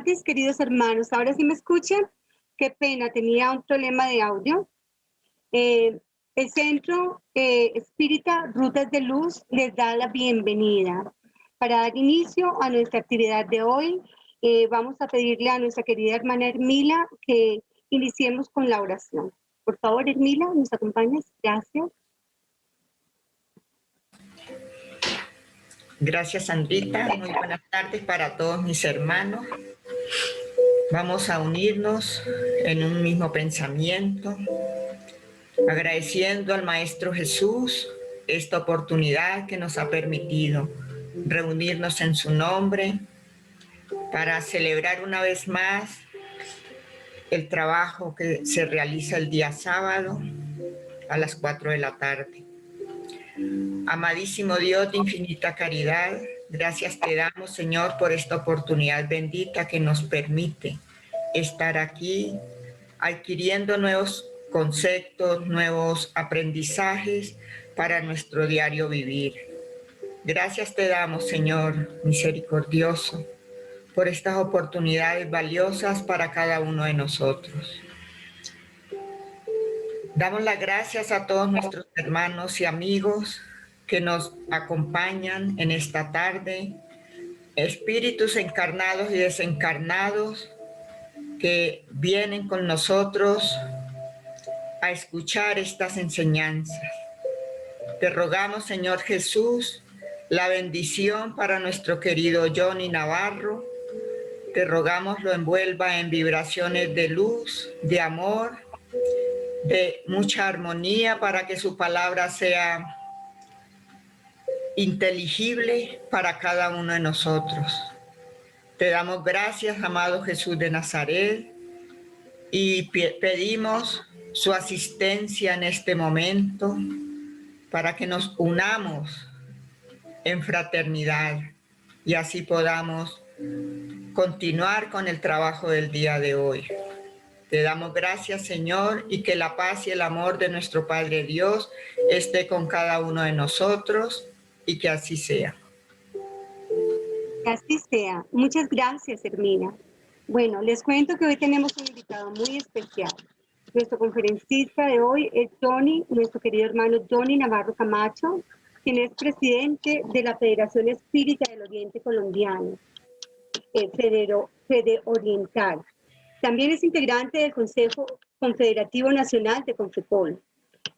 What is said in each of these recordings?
tardes, queridos hermanos. ¿Ahora sí me escuchan? Qué pena, tenía un problema de audio. El Centro Espírita Rutas de Luz les da la bienvenida. Para dar inicio a nuestra actividad de hoy, vamos a pedirle a nuestra querida hermana Hermila que iniciemos con la oración. Por favor, Hermila, ¿nos acompañas? Gracias. Gracias, Sandrita. Muy buenas tardes para todos mis hermanos. Vamos a unirnos en un mismo pensamiento, agradeciendo al Maestro Jesús esta oportunidad que nos ha permitido reunirnos en su nombre para celebrar una vez más el trabajo que se realiza el día sábado a las 4 de la tarde. Amadísimo Dios de infinita caridad, gracias te damos, Señor, por esta oportunidad bendita que nos permite estar aquí adquiriendo nuevos conceptos, nuevos aprendizajes para nuestro diario vivir. Gracias te damos, Señor misericordioso, por estas oportunidades valiosas para cada uno de nosotros. Damos las gracias a todos nuestros hermanos y amigos que nos acompañan en esta tarde, espíritus encarnados y desencarnados que vienen con nosotros a escuchar estas enseñanzas. Te rogamos, Señor Jesús, la bendición para nuestro querido Johnny Navarro. Te rogamos lo envuelva en vibraciones de luz, de amor, de mucha armonía para que su palabra sea inteligible para cada uno de nosotros. Te damos gracias, amado Jesús de Nazaret, y pedimos su asistencia en este momento para que nos unamos en fraternidad y así podamos continuar con el trabajo del día de hoy. Te damos gracias, Señor, y que la paz y el amor de nuestro Padre Dios esté con cada uno de nosotros y que así sea. Que así sea. Muchas gracias, Hermina. Bueno, les cuento que hoy tenemos un invitado muy especial. Nuestro conferencista de hoy es nuestro querido hermano Johnny Navarro Camacho, quien es presidente de la Federación Espírita del Oriente Colombiano, Fede Oriental. También es integrante del Consejo Confederativo Nacional de Confecol.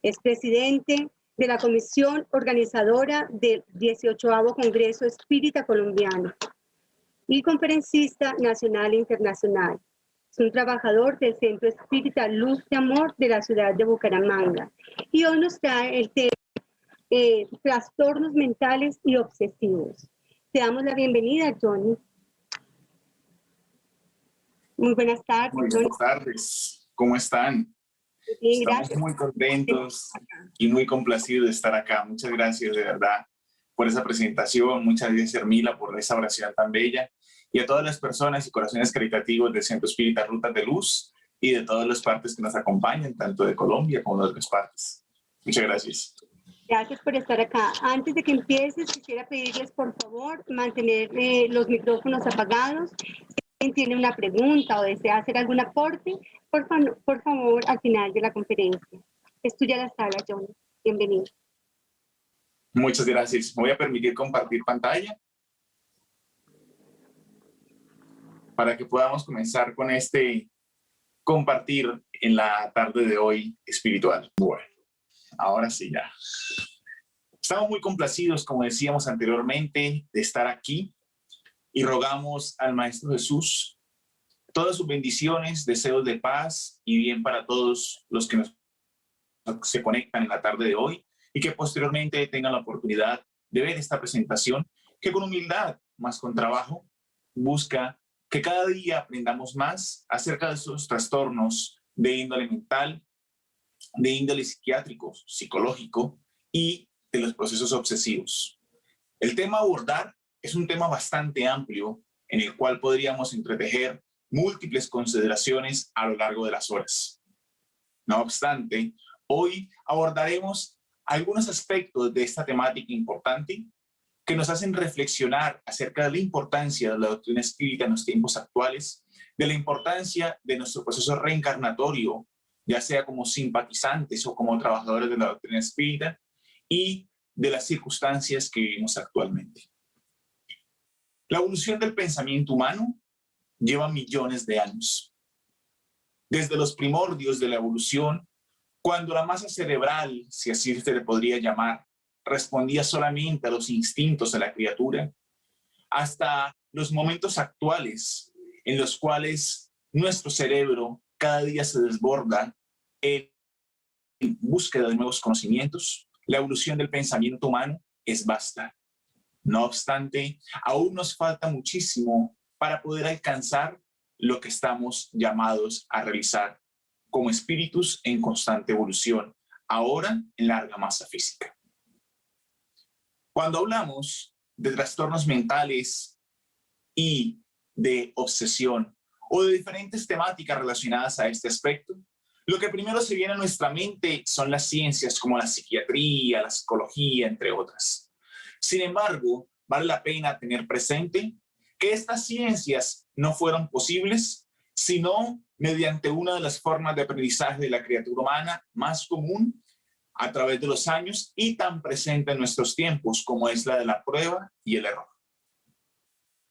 Es presidente de la comisión organizadora del 18º Congreso Espírita Colombiano y conferencista nacional e internacional. Es un trabajador del Centro Espírita Luz de Amor de la ciudad de Bucaramanga. Y hoy nos trae el tema trastornos mentales y obsesivos. Te damos la bienvenida, Johnny. Muy buenas tardes. Muy buenas tardes. ¿Cómo están? Bien, Estamos gracias. muy contentos y muy complacidos de estar acá. Muchas gracias de verdad por esa presentación. Muchas gracias, Hermila, por esa oración tan bella. Y a todas las personas y corazones caritativos del Centro Espírita Rutas de Luz y de todas las partes que nos acompañan, tanto de Colombia como de otras partes. Muchas gracias. Gracias por estar acá. Antes de que empieces, quisiera pedirles, por favor, mantener los micrófonos apagados. Si alguien tiene una pregunta o desea hacer algún aporte, por favor, al final de la conferencia. Es tuya la sala, John. Bienvenido. Muchas gracias. Me voy a permitir compartir pantalla para que podamos comenzar con este compartir en la tarde de hoy espiritual. Bueno, ahora sí ya. Estamos muy complacidos, como decíamos anteriormente, de estar aquí y rogamos al Maestro Jesús todas sus bendiciones, deseos de paz y bien para todos los que se conectan en la tarde de hoy y que posteriormente tengan la oportunidad de ver esta presentación que con humildad, más con trabajo, busca que cada día aprendamos más acerca de esos trastornos de índole mental, de índole psiquiátrico, psicológico y de los procesos obsesivos. El tema a abordar es un tema bastante amplio en el cual podríamos entretejer múltiples consideraciones a lo largo de las horas. No obstante, hoy abordaremos algunos aspectos de esta temática importante que nos hacen reflexionar acerca de la importancia de la doctrina espírita en los tiempos actuales, de la importancia de nuestro proceso reencarnatorio, ya sea como simpatizantes o como trabajadores de la doctrina espírita, y de las circunstancias que vivimos actualmente. La evolución del pensamiento humano lleva millones de años. Desde los primordios de la evolución, cuando la masa cerebral, si así se le podría llamar, respondía solamente a los instintos de la criatura, hasta los momentos actuales en los cuales nuestro cerebro cada día se desborda en búsqueda de nuevos conocimientos, la evolución del pensamiento humano es vasta. No obstante, aún nos falta muchísimo para poder alcanzar lo que estamos llamados a realizar como espíritus en constante evolución, ahora en larga masa física. Cuando hablamos de trastornos mentales y de obsesión o de diferentes temáticas relacionadas a este aspecto, lo que primero se viene a nuestra mente son las ciencias como la psiquiatría, la psicología, entre otras. Sin embargo, vale la pena tener presente que estas ciencias no fueron posibles sino mediante una de las formas de aprendizaje de la criatura humana más común a través de los años y tan presente en nuestros tiempos como es la de la prueba y el error.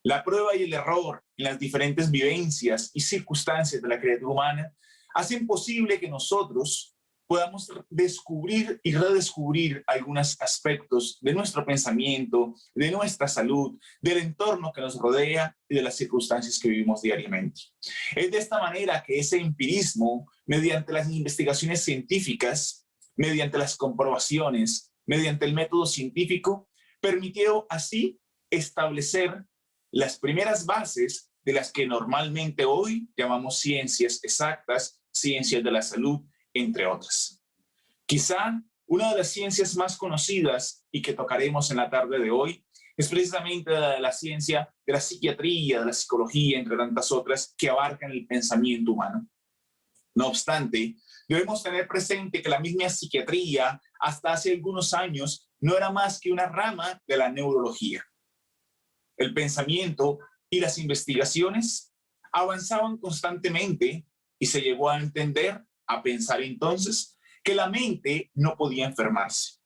La prueba y el error en las diferentes vivencias y circunstancias de la criatura humana hacen posible que nosotros podamos descubrir y redescubrir algunos aspectos de nuestro pensamiento, de nuestra salud, del entorno que nos rodea y de las circunstancias que vivimos diariamente. Es de esta manera que ese empirismo, mediante las investigaciones científicas, mediante las comprobaciones, mediante el método científico, permitió así establecer las primeras bases de las que normalmente hoy llamamos ciencias exactas, ciencias de la salud, entre otras. Quizá una de las ciencias más conocidas y que tocaremos en la tarde de hoy es precisamente la de la ciencia de la psiquiatría, de la psicología, entre tantas otras, que abarcan el pensamiento humano. No obstante, debemos tener presente que la misma psiquiatría, hasta hace algunos años, no era más que una rama de la neurología. El pensamiento y las investigaciones avanzaban constantemente y se llegó a entender, a pensar entonces, que la mente no podía enfermarse.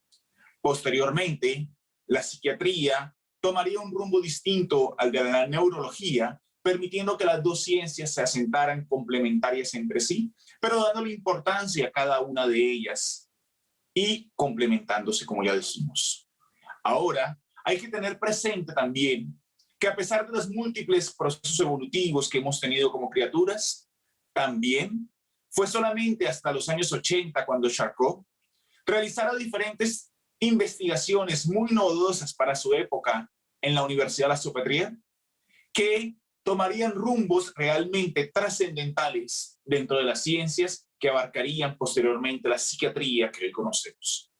Posteriormente, la psiquiatría tomaría un rumbo distinto al de la neurología, permitiendo que las dos ciencias se asentaran complementarias entre sí, pero dándole importancia a cada una de ellas y complementándose, como ya dijimos. Ahora, hay que tener presente también que a pesar de los múltiples procesos evolutivos que hemos tenido como criaturas, también fue solamente hasta los años 80 cuando Charcot realizara diferentes investigaciones muy novedosas para su época en la Universidad de la Salpêtrière que tomarían rumbos realmente trascendentales dentro de las ciencias que abarcarían posteriormente la psiquiatría que hoy conocemos.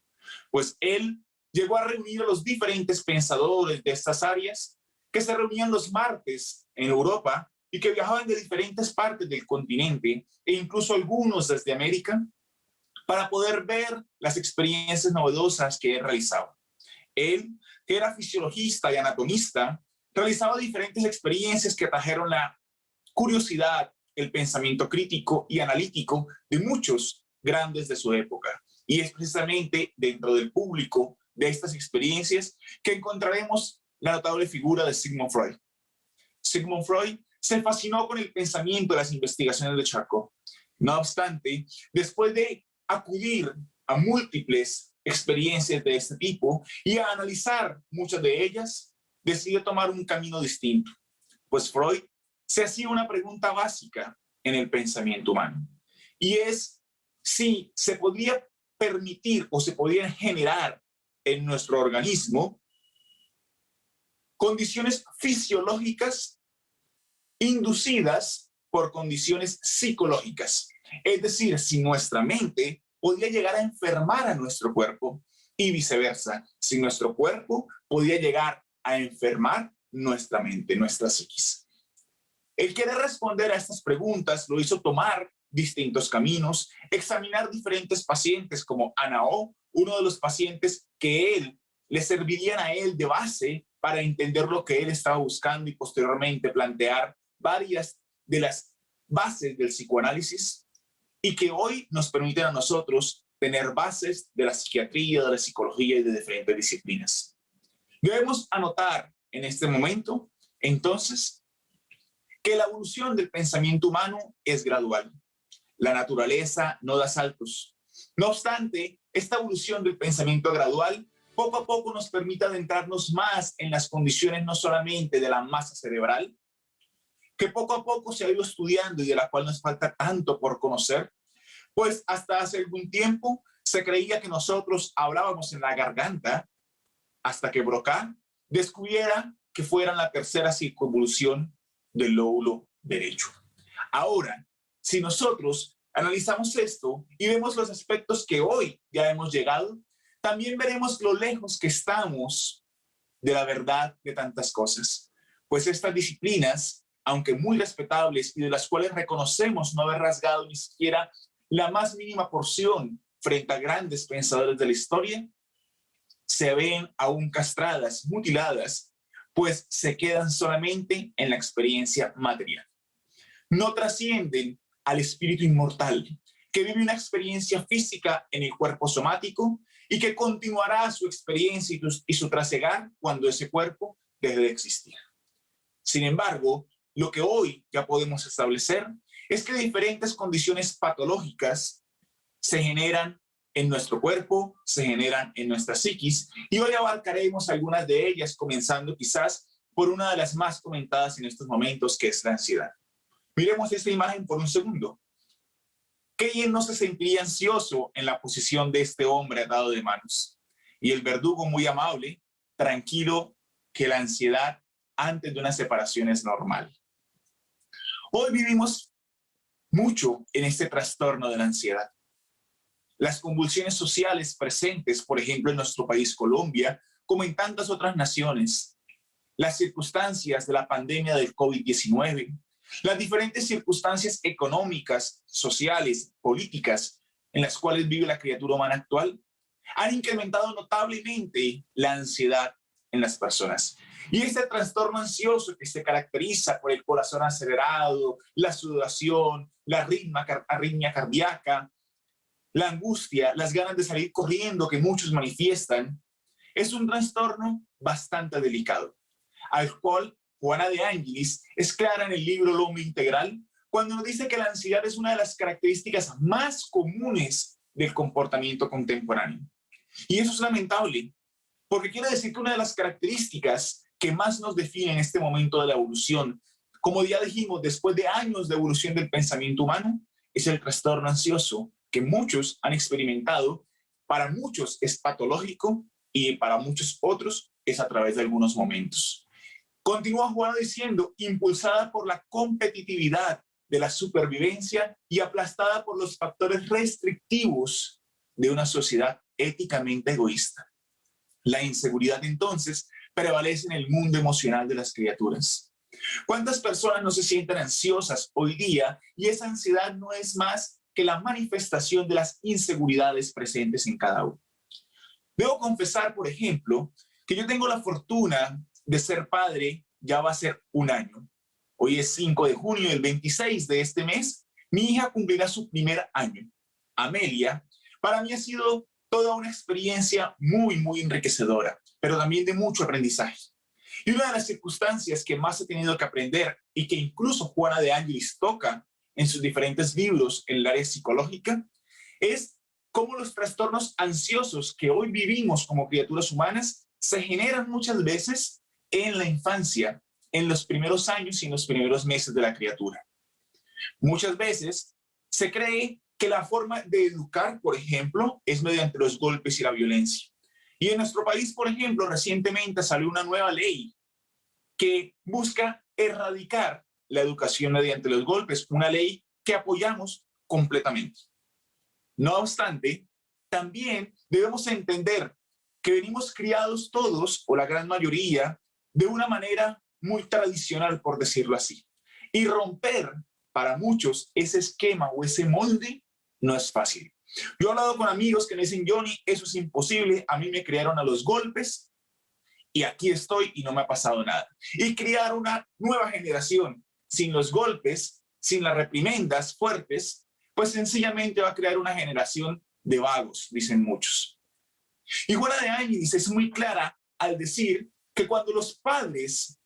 Pues él llegó a reunir a los diferentes pensadores de estas áreas que se reunían los martes en Europa y que viajaban de diferentes partes del continente e incluso algunos desde América para poder ver las experiencias novedosas que él realizaba. Él, que era fisiologista y anatomista, realizaba diferentes experiencias que trajeron la curiosidad, el pensamiento crítico y analítico de muchos grandes de su época. Y es precisamente dentro del público de estas experiencias que encontraremos la notable figura de Sigmund Freud. Sigmund Freud se fascinó con el pensamiento de las investigaciones de Charcot. No obstante, después de acudir a múltiples experiencias de este tipo y a analizar muchas de ellas, decidió tomar un camino distinto. Pues Freud se hacía una pregunta básica en el pensamiento humano, y es si se podía permitir o se podían generar en nuestro organismo condiciones fisiológicas inducidas por condiciones psicológicas. Es decir, si nuestra mente podía llegar a enfermar a nuestro cuerpo y viceversa, si nuestro cuerpo podía llegar a enfermar nuestra mente, nuestra psiquis. El querer responder a estas preguntas lo hizo tomar distintos caminos, examinar diferentes pacientes como Ana O, uno de los pacientes que él le servirían a él de base para entender lo que él estaba buscando y posteriormente plantear varias de las bases del psicoanálisis y que hoy nos permiten a nosotros tener bases de la psiquiatría, de la psicología y de diferentes disciplinas. Debemos anotar en este momento, entonces, que la evolución del pensamiento humano es gradual. La naturaleza no da saltos. No obstante, esta evolución del pensamiento gradual poco a poco nos permite adentrarnos más en las condiciones no solamente de la masa cerebral, que poco a poco se ha ido estudiando y de la cual nos falta tanto por conocer, pues hasta hace algún tiempo se creía que nosotros hablábamos en la garganta hasta que Broca descubriera que fuera la tercera circunvolución del lóbulo derecho. Ahora, si nosotros analizamos esto y vemos los aspectos que hoy ya hemos llegado, también veremos lo lejos que estamos de la verdad de tantas cosas. Pues estas disciplinas, aunque muy respetables y de las cuales reconocemos no haber rasgado ni siquiera la más mínima porción frente a grandes pensadores de la historia, se ven aún castradas, mutiladas, pues se quedan solamente en la experiencia material. No trascienden al espíritu inmortal, que vive una experiencia física en el cuerpo somático y que continuará su experiencia y su trasegar cuando ese cuerpo deje de existir. Sin embargo, lo que hoy ya podemos establecer es que diferentes condiciones patológicas se generan en nuestro cuerpo, se generan en nuestra psiquis, y hoy abarcaremos algunas de ellas, comenzando quizás por una de las más comentadas en estos momentos, que es la ansiedad. Miremos esta imagen por un segundo. ¿Quién no se sentiría ansioso en la posición de este hombre atado de manos? Y el verdugo muy amable, tranquilo, que la ansiedad antes de una separación es normal. Hoy vivimos mucho en este trastorno de la ansiedad. Las convulsiones sociales presentes, por ejemplo, en nuestro país Colombia, como en tantas otras naciones, las circunstancias de la pandemia del COVID-19, las diferentes circunstancias económicas, sociales, políticas en las cuales vive la criatura humana actual, han incrementado notablemente la ansiedad en las personas. Y este trastorno ansioso que se caracteriza por el corazón acelerado, la sudoración, la arritmia cardíaca, la angustia, las ganas de salir corriendo que muchos manifiestan, es un trastorno bastante delicado, al cual Juana de Ángelis es clara en el libro El Hombre Integral, cuando nos dice que la ansiedad es una de las características más comunes del comportamiento contemporáneo. Y eso es lamentable, porque quiere decir que una de las características que más nos define en este momento de la evolución, como ya dijimos, después de años de evolución del pensamiento humano, es el trastorno ansioso, que muchos han experimentado. Para muchos es patológico y para muchos otros es a través de algunos momentos. Continúa Juana diciendo, impulsada por la competitividad de la supervivencia y aplastada por los factores restrictivos de una sociedad éticamente egoísta. La inseguridad entonces prevalece en el mundo emocional de las criaturas. ¿Cuántas personas no se sienten ansiosas hoy día y esa ansiedad no es más que la manifestación de las inseguridades presentes en cada uno? Debo confesar, por ejemplo, que yo tengo la fortuna de ser padre, ya va a ser un año. Hoy es 5 de junio, el 26 de este mes, mi hija cumplirá su primer año. Amelia, para mí ha sido toda una experiencia muy, muy enriquecedora, pero también de mucho aprendizaje. Y una de las circunstancias que más he tenido que aprender y que incluso Juana de Ángelis toca en sus diferentes libros en el área psicológica, es cómo los trastornos ansiosos que hoy vivimos como criaturas humanas se generan muchas veces en la infancia, en los primeros años y en los primeros meses de la criatura. Muchas veces se cree que la forma de educar, por ejemplo, es mediante los golpes y la violencia. Y en nuestro país, por ejemplo, recientemente salió una nueva ley que busca erradicar la educación mediante los golpes, una ley que apoyamos completamente. No obstante, también debemos entender que venimos criados todos, o la gran mayoría, de una manera muy tradicional, por decirlo así. Y romper para muchos ese esquema o ese molde no es fácil. Yo he hablado con amigos que me dicen, Johnny, eso es imposible, a mí me criaron a los golpes y aquí estoy y no me ha pasado nada. Y criar una nueva generación sin los golpes, sin las reprimendas fuertes, pues sencillamente va a crear una generación de vagos, dicen muchos. Y Juana de Ángeles es muy clara al decir que cuando los padres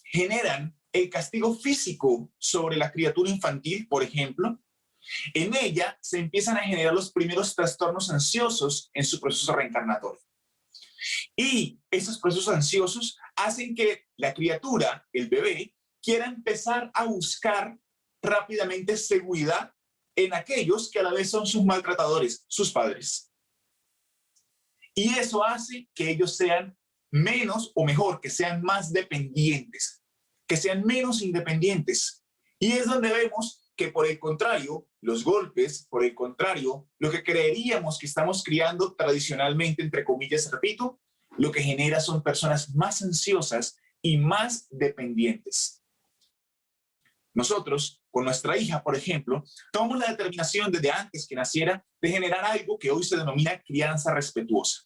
generan el castigo físico sobre la criatura infantil, por ejemplo, en ella se empiezan a generar los primeros trastornos ansiosos en su proceso reencarnatorio. Y esos procesos ansiosos hacen que la criatura, el bebé, quiera empezar a buscar rápidamente seguridad en aquellos que a la vez son sus maltratadores, sus padres. Y eso hace que ellos sean menos, o mejor, que sean más dependientes, que sean menos independientes. Y es donde vemos que, por el contrario, los golpes, por el contrario, lo que creeríamos que estamos criando tradicionalmente, entre comillas, repito, lo que genera son personas más ansiosas y más dependientes. Nosotros, con nuestra hija, por ejemplo, tomamos la determinación desde antes que naciera de generar algo que hoy se denomina crianza respetuosa.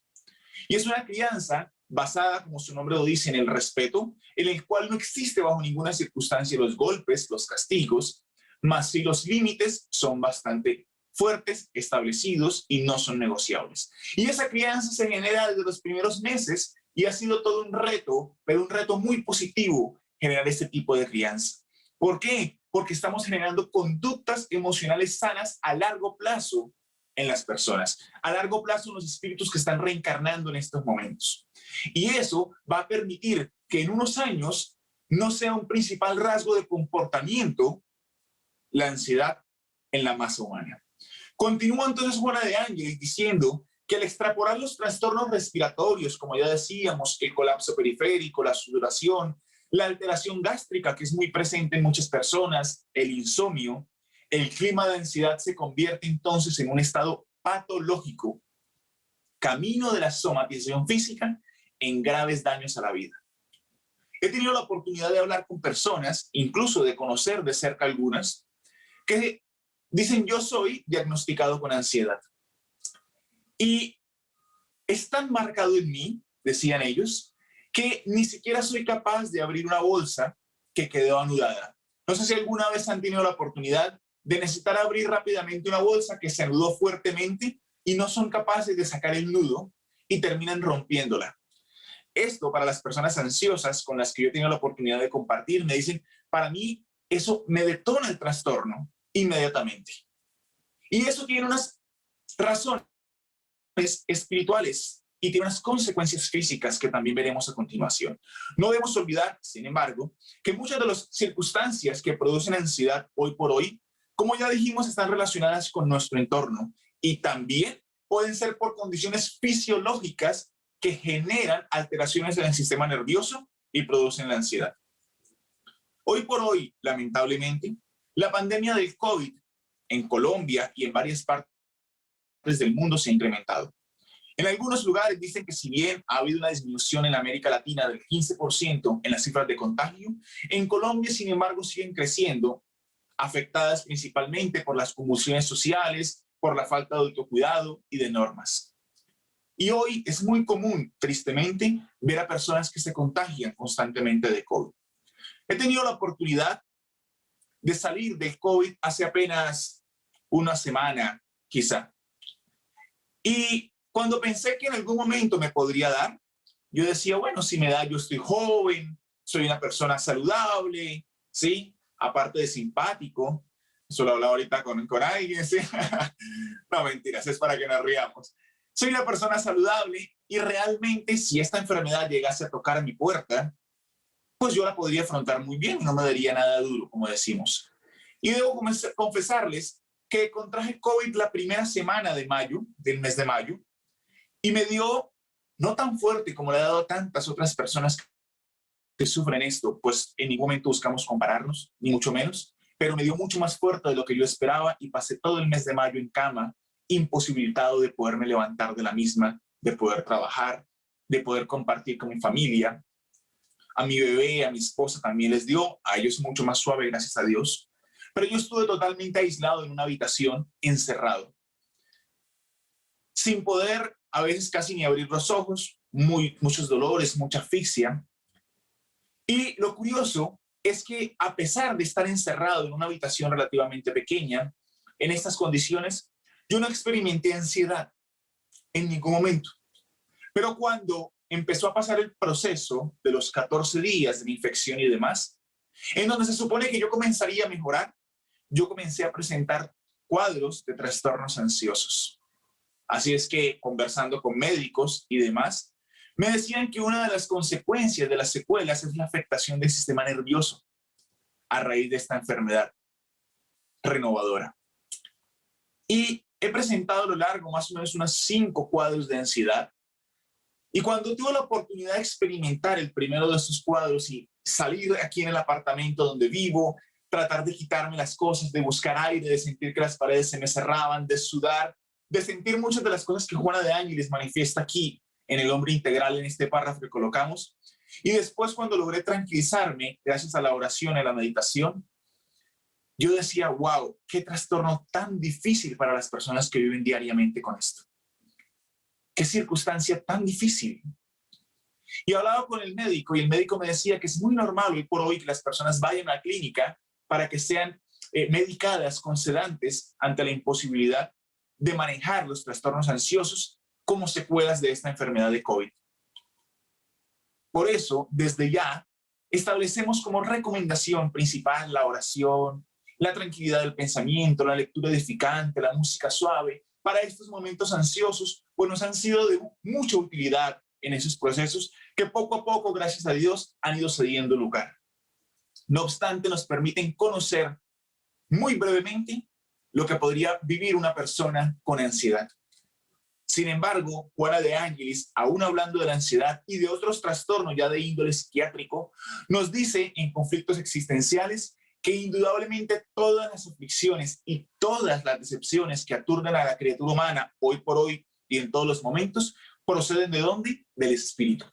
Y es una crianza basada, como su nombre lo dice, en el respeto, en el cual no existe bajo ninguna circunstancia los golpes, los castigos, más si los límites son bastante fuertes, establecidos y no son negociables. Y esa crianza se genera desde los primeros meses y ha sido todo un reto, pero un reto muy positivo generar este tipo de crianza. ¿Por qué? Porque estamos generando conductas emocionales sanas a largo plazo en las personas, a largo plazo en los espíritus que están reencarnando en estos momentos. Y eso va a permitir que en unos años no sea un principal rasgo de comportamiento la ansiedad en la masa humana. Continúa entonces Juana de Ángeles diciendo que al extrapolar los trastornos respiratorios, como ya decíamos, el colapso periférico, la sudoración, la alteración gástrica, que es muy presente en muchas personas, el insomnio, el clima de ansiedad se convierte entonces en un estado patológico, camino de la somatización física en graves daños a la vida. He tenido la oportunidad de hablar con personas, incluso de conocer de cerca algunas, que dicen, yo soy diagnosticado con ansiedad. Y es tan marcado en mí, decían ellos, que ni siquiera soy capaz de abrir una bolsa que quedó anudada. No sé si alguna vez han tenido la oportunidad de necesitar abrir rápidamente una bolsa que se anudó fuertemente y no son capaces de sacar el nudo y terminan rompiéndola. Esto para las personas ansiosas con las que yo he tenido la oportunidad de compartir, me dicen, para mí eso me detona el trastorno inmediatamente. Y eso tiene unas razones espirituales y tiene unas consecuencias físicas que también veremos a continuación. No debemos olvidar, sin embargo, que muchas de las circunstancias que producen ansiedad hoy por hoy, como ya dijimos, están relacionadas con nuestro entorno y también pueden ser por condiciones fisiológicas que generan alteraciones en el sistema nervioso y producen la ansiedad. Hoy por hoy, lamentablemente, la pandemia del COVID en Colombia y en varias partes del mundo se ha incrementado. En algunos lugares dicen que si bien ha habido una disminución en América Latina del 15% en las cifras de contagio, en Colombia, sin embargo, siguen creciendo, afectadas principalmente por las convulsiones sociales, por la falta de autocuidado y de normas. Y hoy es muy común, tristemente, ver a personas que se contagian constantemente de COVID. He tenido la oportunidad de salir del COVID hace apenas una semana, quizá. Y cuando pensé que en algún momento me podría dar, yo decía, bueno, si me da, yo estoy joven, soy una persona saludable, ¿sí? Aparte de simpático. Eso lo hablaba ahorita con alguien, ¿sí? No, mentiras, es para que nos riamos. Soy una persona saludable y realmente si esta enfermedad llegase a tocar mi puerta, pues yo la podría afrontar muy bien, no me daría nada duro, como decimos. Y debo confesarles que contraje COVID la primera semana de mayo, del mes de mayo, y me dio no tan fuerte como le ha dado a tantas otras personas que sufren esto, pues en ningún momento buscamos compararnos, ni mucho menos, pero me dio mucho más fuerte de lo que yo esperaba y pasé todo el mes de mayo en cama, imposibilitado de poderme levantar de la misma, de poder trabajar, de poder compartir con mi familia. A mi bebé, a mi esposa también les dio, a ellos mucho más suave, gracias a Dios. Pero yo estuve totalmente aislado en una habitación, encerrado. sin poder a veces casi ni abrir los ojos, muchos dolores, mucha asfixia. Y lo curioso es que a pesar de estar encerrado en una habitación relativamente pequeña, en estas condiciones, yo no experimenté ansiedad en ningún momento. Pero cuando empezó a pasar el proceso de los 14 días de mi infección y demás, en donde se supone que yo comenzaría a mejorar, yo comencé a presentar cuadros de trastornos ansiosos. Así es que, conversando con médicos y demás, me decían que una de las consecuencias de las secuelas es la afectación del sistema nervioso a raíz de esta enfermedad renovadora. Y he presentado a lo largo más o menos unos 5 cuadros de ansiedad. Y cuando tuve la oportunidad de experimentar el primero de estos cuadros y salir aquí en el apartamento donde vivo, tratar de quitarme las cosas, de buscar aire, de sentir que las paredes se me cerraban, de sudar, de sentir muchas de las cosas que Juana de Ángeles manifiesta aquí en el hombre integral, en este párrafo que colocamos. Y después, cuando logré tranquilizarme, gracias a la oración y a la meditación, yo decía, wow, qué trastorno tan difícil para las personas que viven diariamente con esto. Qué circunstancia tan difícil. Y hablaba con el médico y el médico me decía que es muy normal hoy por hoy que las personas vayan a la clínica para que sean medicadas con sedantes ante la imposibilidad de manejar los trastornos ansiosos como secuelas de esta enfermedad de COVID. Por eso, desde ya, establecemos como recomendación principal la oración, la tranquilidad del pensamiento, la lectura edificante, la música suave. Para estos momentos ansiosos, pues nos han sido de mucha utilidad en esos procesos que poco a poco, gracias a Dios, han ido cediendo lugar. No obstante, nos permiten conocer muy brevemente lo que podría vivir una persona con ansiedad. Sin embargo, Juana de Ángeles, aún hablando de la ansiedad y de otros trastornos ya de índole psiquiátrico, nos dice en Conflictos Existenciales que indudablemente todas las aflicciones y todas las decepciones que aturden a la criatura humana hoy por hoy y en todos los momentos, proceden ¿de dónde? Del espíritu,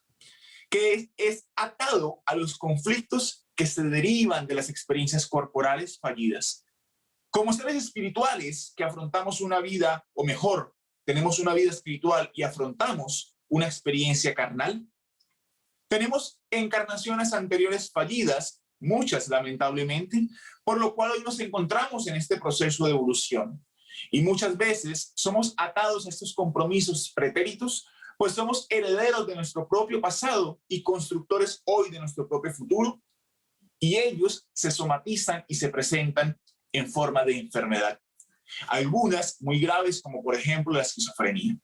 que es atado a los conflictos que se derivan de las experiencias corporales fallidas. Como seres espirituales que afrontamos una vida, o mejor, tenemos una vida espiritual y afrontamos una experiencia carnal, tenemos encarnaciones anteriores fallidas, muchas lamentablemente, por lo cual hoy nos encontramos en este proceso de evolución. Y muchas veces somos atados a estos compromisos pretéritos, pues somos herederos de nuestro propio pasado y constructores hoy de nuestro propio futuro, y ellos se somatizan y se presentan en forma de enfermedad. Algunas muy graves, como por ejemplo la esquizofrenia.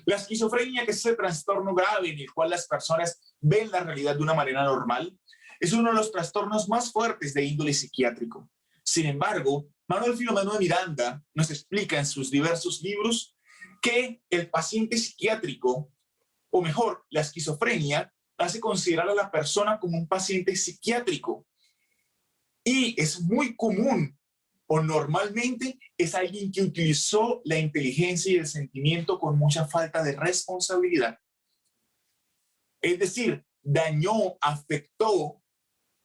La esquizofrenia, que es ese trastorno grave en el cual las personas ven la realidad de una manera normal, es uno de los trastornos más fuertes de índole psiquiátrico. Sin embargo, Manuel Filomeno de Miranda nos explica en sus diversos libros que el paciente psiquiátrico, o mejor, la esquizofrenia, hace considerar a la persona como un paciente psiquiátrico. Y es muy común, o normalmente es alguien que utilizó la inteligencia y el sentimiento con mucha falta de responsabilidad. Es decir, dañó, afectó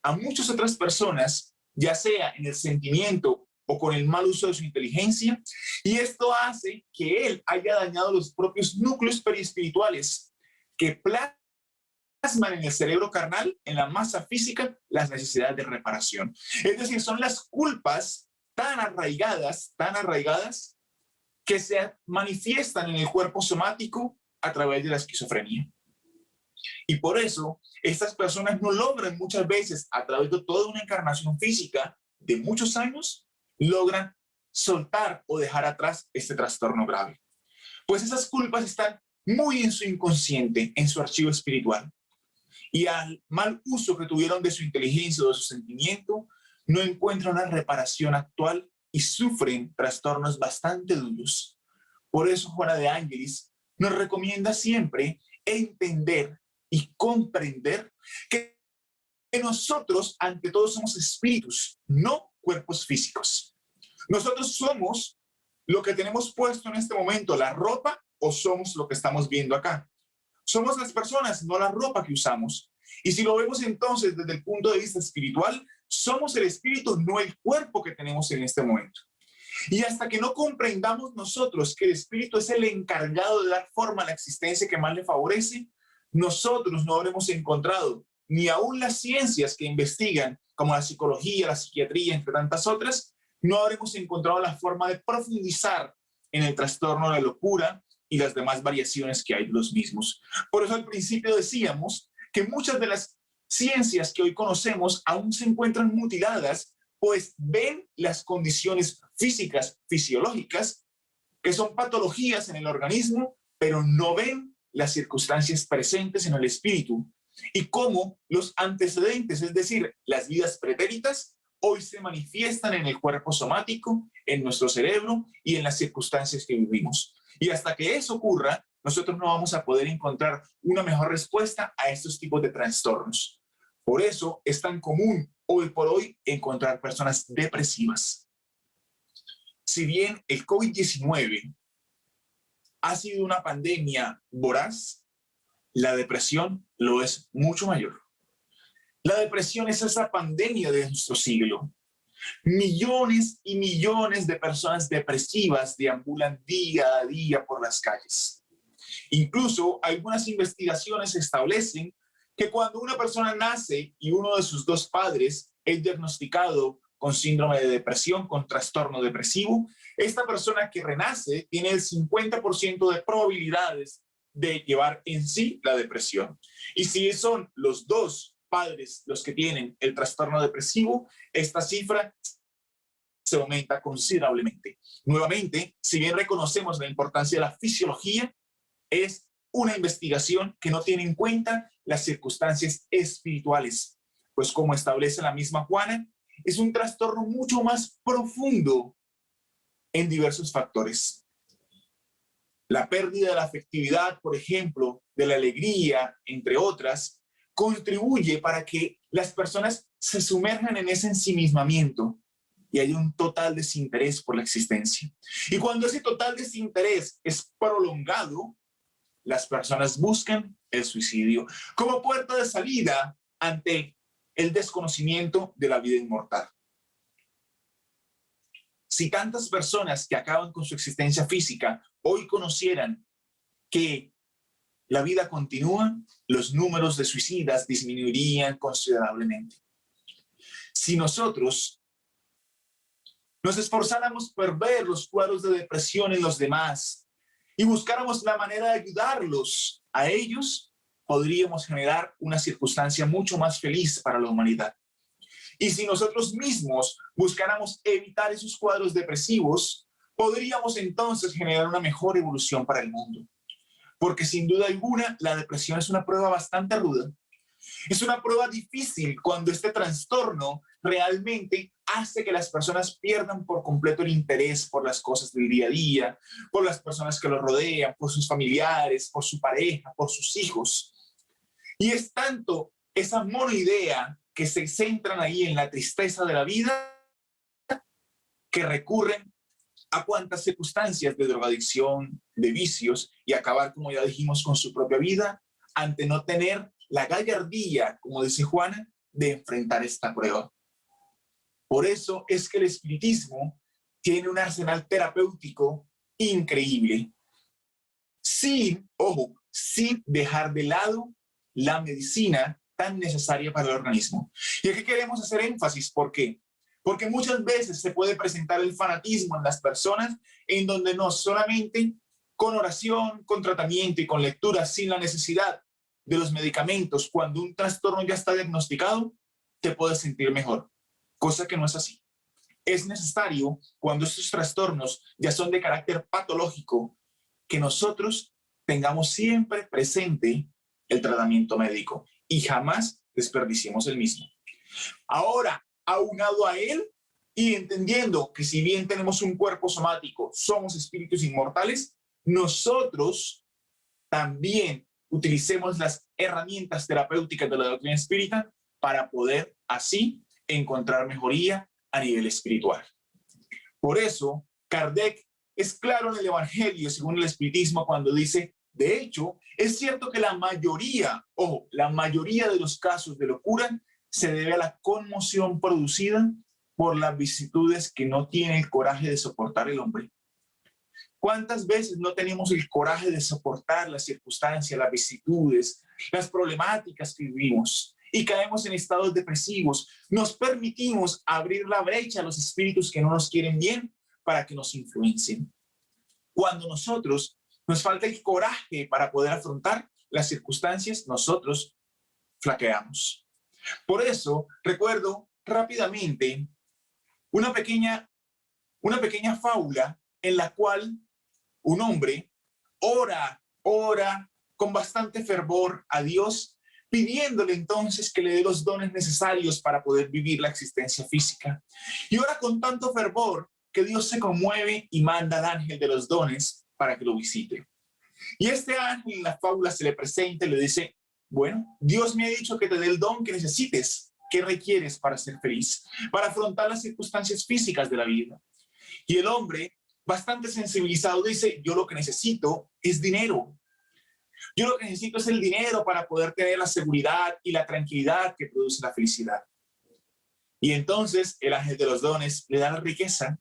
a muchas otras personas, ya sea en el sentimiento o con el mal uso de su inteligencia, y esto hace que él haya dañado los propios núcleos periespirituales que plasman en el cerebro carnal, en la masa física, las necesidades de reparación. Es decir, son las culpas tan arraigadas, que se manifiestan en el cuerpo somático a través de la esquizofrenia. Y por eso, estas personas no logran muchas veces, a través de toda una encarnación física de muchos años, logran soltar o dejar atrás este trastorno grave. Pues esas culpas están muy en su inconsciente, en su archivo espiritual. Y al mal uso que tuvieron de su inteligencia o de su sentimiento, no encuentran una reparación actual y sufren trastornos bastante duros. Por eso Juana de Ángeles nos recomienda siempre entender y comprender que nosotros ante todo somos espíritus, no cuerpos físicos. Nosotros somos lo que tenemos puesto en este momento, la ropa, o somos lo que estamos viendo acá. Somos las personas, no la ropa que usamos. Y si lo vemos entonces desde el punto de vista espiritual, somos el espíritu, no el cuerpo que tenemos en este momento. Y hasta que no comprendamos nosotros que el espíritu es el encargado de dar forma a la existencia que más le favorece, nosotros no habremos encontrado, ni aún las ciencias que investigan, como la psicología, la psiquiatría, entre tantas otras, no habremos encontrado la forma de profundizar en el trastorno de la locura y las demás variaciones que hay de los mismos. Por eso al principio decíamos que muchas de las ciencias que hoy conocemos aún se encuentran mutiladas, pues ven las condiciones físicas, fisiológicas, que son patologías en el organismo, pero no ven las circunstancias presentes en el espíritu y cómo los antecedentes, es decir, las vidas pretéritas, hoy se manifiestan en el cuerpo somático, en nuestro cerebro y en las circunstancias que vivimos. Y hasta que eso ocurra, nosotros no vamos a poder encontrar una mejor respuesta a estos tipos de trastornos. Por eso es tan común hoy por hoy encontrar personas depresivas. Si bien el COVID-19 ha sido una pandemia voraz, la depresión lo es mucho mayor. La depresión es esa pandemia de nuestro siglo. Millones y millones de personas depresivas deambulan día a día por las calles. Incluso algunas investigaciones establecen que cuando una persona nace y uno de sus dos padres es diagnosticado con síndrome de depresión, con trastorno depresivo, esta persona que renace tiene el 50% de probabilidades de llevar en sí la depresión. Y si son los dos padres los que tienen el trastorno depresivo, esta cifra se aumenta considerablemente. Nuevamente, si bien reconocemos la importancia de la fisiología, es una investigación que no tiene en cuenta las circunstancias espirituales, pues como establece la misma Juana, es un trastorno mucho más profundo en diversos factores. La pérdida de la afectividad, por ejemplo, de la alegría, entre otras, contribuye para que las personas se sumerjan en ese ensimismamiento y hay un total desinterés por la existencia. Y cuando ese total desinterés es prolongado, las personas buscan el suicidio como puerta de salida ante el desconocimiento de la vida inmortal. Si tantas personas que acaban con su existencia física hoy conocieran que la vida continúa, los números de suicidas disminuirían considerablemente. Si nosotros nos esforzáramos por ver los cuadros de depresión en los demás y buscáramos la manera de ayudarlos a ellos, podríamos generar una circunstancia mucho más feliz para la humanidad. Y si nosotros mismos buscáramos evitar esos cuadros depresivos, podríamos entonces generar una mejor evolución para el mundo. Porque sin duda alguna, la depresión es una prueba bastante ruda. Es una prueba difícil cuando este trastorno realmente hace que las personas pierdan por completo el interés por las cosas del día a día, por las personas que los rodean, por sus familiares, por su pareja, por sus hijos. Y es tanto esa monoidea que se centran ahí en la tristeza de la vida que recurren a cuantas circunstancias de drogadicción, de vicios y acabar, como ya dijimos, con su propia vida ante no tener la gallardía, como dice Juana, de enfrentar esta prueba. Por eso es que el espiritismo tiene un arsenal terapéutico increíble, sin dejar de lado la medicina tan necesaria para el organismo. Y aquí queremos hacer énfasis, ¿por qué? Porque muchas veces se puede presentar el fanatismo en las personas en donde no solamente con oración, con tratamiento y con lectura sin la necesidad de los medicamentos, cuando un trastorno ya está diagnosticado, te puedes sentir mejor, cosa que no es así. Es necesario, cuando estos trastornos ya son de carácter patológico, que nosotros tengamos siempre presente el tratamiento médico y jamás desperdiciemos el mismo. Ahora, aunado a él y entendiendo que si bien tenemos un cuerpo somático, somos espíritus inmortales, nosotros también utilicemos las herramientas terapéuticas de la doctrina espírita para poder así encontrar mejoría a nivel espiritual. Por eso, Kardec es claro en el Evangelio, según el espiritismo, cuando dice, de hecho, es cierto que la mayoría de los casos de locura se debe a la conmoción producida por las vicisitudes que no tiene el coraje de soportar el hombre? ¿Cuántas veces no tenemos el coraje de soportar las circunstancias, las vicisitudes, las problemáticas que vivimos y caemos en estados depresivos? Nos permitimos abrir la brecha a los espíritus que no nos quieren bien para que nos influencien. Cuando nosotros nos falta el coraje para poder afrontar las circunstancias, nosotros flaqueamos. Por eso, recuerdo rápidamente una pequeña fábula en la cual un hombre ora con bastante fervor a Dios, pidiéndole entonces que le dé los dones necesarios para poder vivir la existencia física. Y ora con tanto fervor que Dios se conmueve y manda al ángel de los dones para que lo visite. Y este ángel en la fábula se le presenta y le dice: bueno, Dios me ha dicho que te dé el don que necesites. ¿Qué requieres para ser feliz? Para afrontar las circunstancias físicas de la vida. Y el hombre, bastante sensibilizado, dice: yo lo que necesito es dinero. Yo lo que necesito es el dinero para poder tener la seguridad y la tranquilidad que produce la felicidad. Y entonces el ángel de los dones le da la riqueza.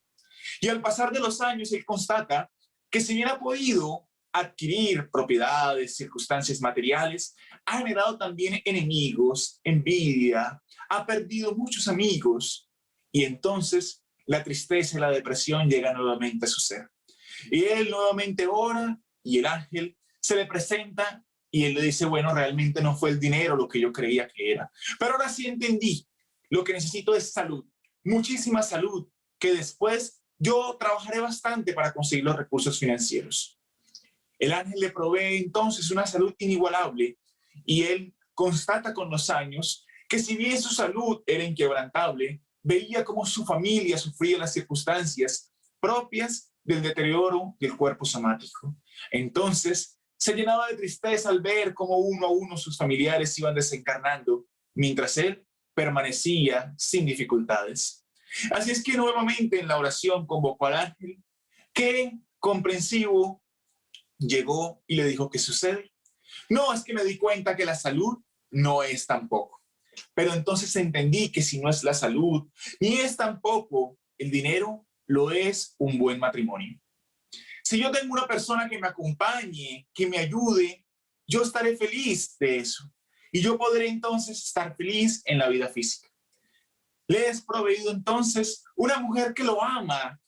Y al pasar de los años, él constata que si bien ha podido adquirir propiedades, circunstancias materiales, ha generado también enemigos, envidia, ha perdido muchos amigos. Y entonces la tristeza y la depresión llegan nuevamente a su ser. Y él nuevamente ora y el ángel se le presenta y él le dice: bueno, realmente no fue el dinero lo que yo creía que era, pero ahora sí entendí. Lo que necesito es salud, muchísima salud, que después yo trabajaré bastante para conseguir los recursos financieros. El ángel le provee entonces una salud inigualable y él constata con los años que si bien su salud era inquebrantable, veía cómo su familia sufría las circunstancias propias del deterioro del cuerpo somático. Entonces se llenaba de tristeza al ver cómo uno a uno sus familiares iban desencarnando, mientras él permanecía sin dificultades. Así es que nuevamente en la oración convocó al ángel, que comprensivo llegó y le dijo: ¿qué sucede? No, es que me di cuenta que la salud no es tampoco. Pero entonces entendí que si no es la salud, ni es tampoco el dinero, lo es un buen matrimonio. Si yo tengo una persona que me acompañe, que me ayude, yo estaré feliz de eso. Y yo podré entonces estar feliz en la vida física. Le es proveído entonces una mujer que lo ama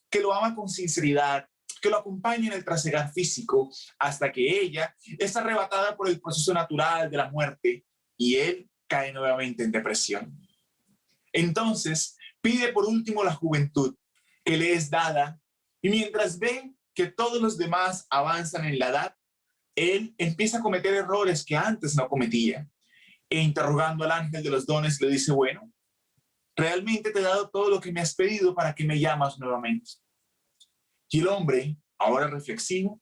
con sinceridad, que lo acompañe en el trasegar físico hasta que ella es arrebatada por el proceso natural de la muerte y él cae nuevamente en depresión. Entonces pide por último la juventud que le es dada y mientras ve que todos los demás avanzan en la edad, él empieza a cometer errores que antes no cometía. E interrogando al ángel de los dones le dice: bueno, realmente te he dado todo lo que me has pedido, ¿para qué me llamas nuevamente? Y el hombre, ahora reflexivo,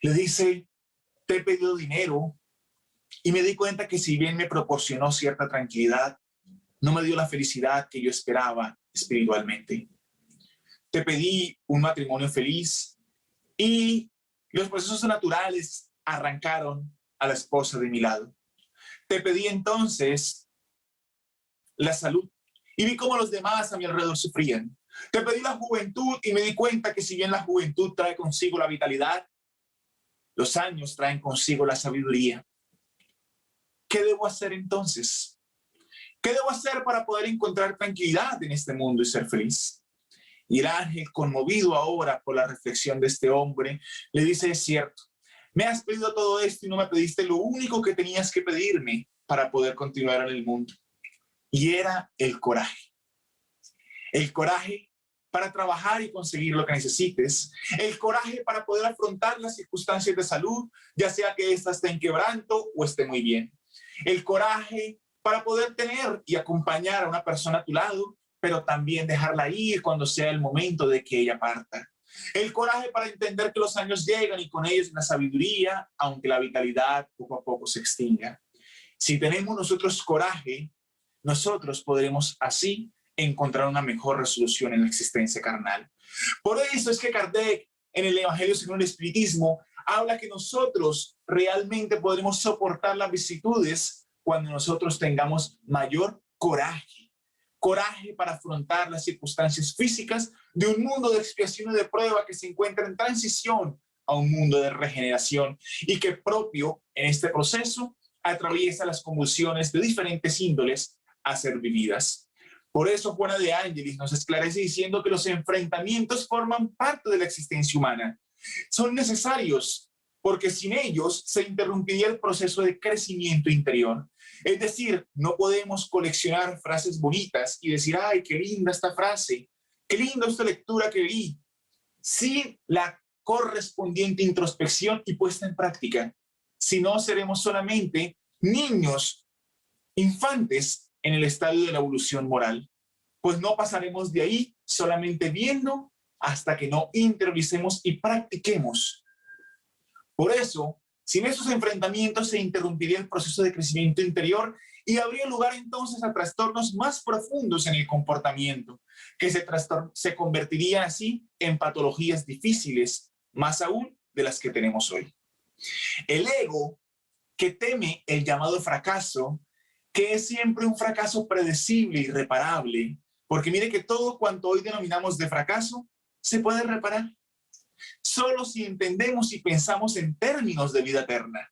le dice: te he pedido dinero y me di cuenta que si bien me proporcionó cierta tranquilidad, no me dio la felicidad que yo esperaba espiritualmente. Te pedí un matrimonio feliz y los procesos naturales arrancaron a la esposa de mi lado. Te pedí entonces la salud y vi cómo los demás a mi alrededor sufrían. Te pedí la juventud y me di cuenta que si bien la juventud trae consigo la vitalidad, los años traen consigo la sabiduría. ¿Qué debo hacer entonces? ¿Qué debo hacer para poder encontrar tranquilidad en este mundo y ser feliz? Y el ángel, conmovido ahora por la reflexión de este hombre, le dice: es cierto, me has pedido todo esto y no me pediste lo único que tenías que pedirme para poder continuar en el mundo. Y era el coraje. El coraje para trabajar y conseguir lo que necesites. El coraje para poder afrontar las circunstancias de salud, ya sea que ésta esté en quebranto o esté muy bien. El coraje para poder tener y acompañar a una persona a tu lado, pero también dejarla ir cuando sea el momento de que ella parta. El coraje para entender que los años llegan y con ellos la sabiduría, aunque la vitalidad poco a poco se extinga. Si tenemos nosotros coraje, nosotros podremos así encontrar una mejor resolución en la existencia carnal. Por eso es que Kardec, en el Evangelio según el Espiritismo, habla que nosotros realmente podremos soportar las vicisitudes cuando nosotros tengamos mayor coraje, coraje para afrontar las circunstancias físicas de un mundo de expiación y de prueba que se encuentra en transición a un mundo de regeneración y que propio en este proceso atraviesa las convulsiones de diferentes índoles a ser vividas. Por eso Juana de Ángelis nos esclarece diciendo que los enfrentamientos forman parte de la existencia humana. Son necesarios porque sin ellos se interrumpiría el proceso de crecimiento interior. Es decir, no podemos coleccionar frases bonitas y decir, ay, qué linda esta frase, qué linda esta lectura que vi, sin la correspondiente introspección y puesta en práctica. Si no, seremos solamente niños, infantes en el estadio de la evolución moral, pues no pasaremos de ahí solamente viendo hasta que no interioricemos y practiquemos. Por eso, sin esos enfrentamientos se interrumpiría el proceso de crecimiento interior y habría lugar entonces a trastornos más profundos en el comportamiento, que se convertirían así en patologías difíciles, más aún de las que tenemos hoy. El ego, que teme el llamado fracaso, que es siempre un fracaso predecible y irreparable, porque mire que todo cuanto hoy denominamos de fracaso se puede reparar. Solo si entendemos y pensamos en términos de vida eterna.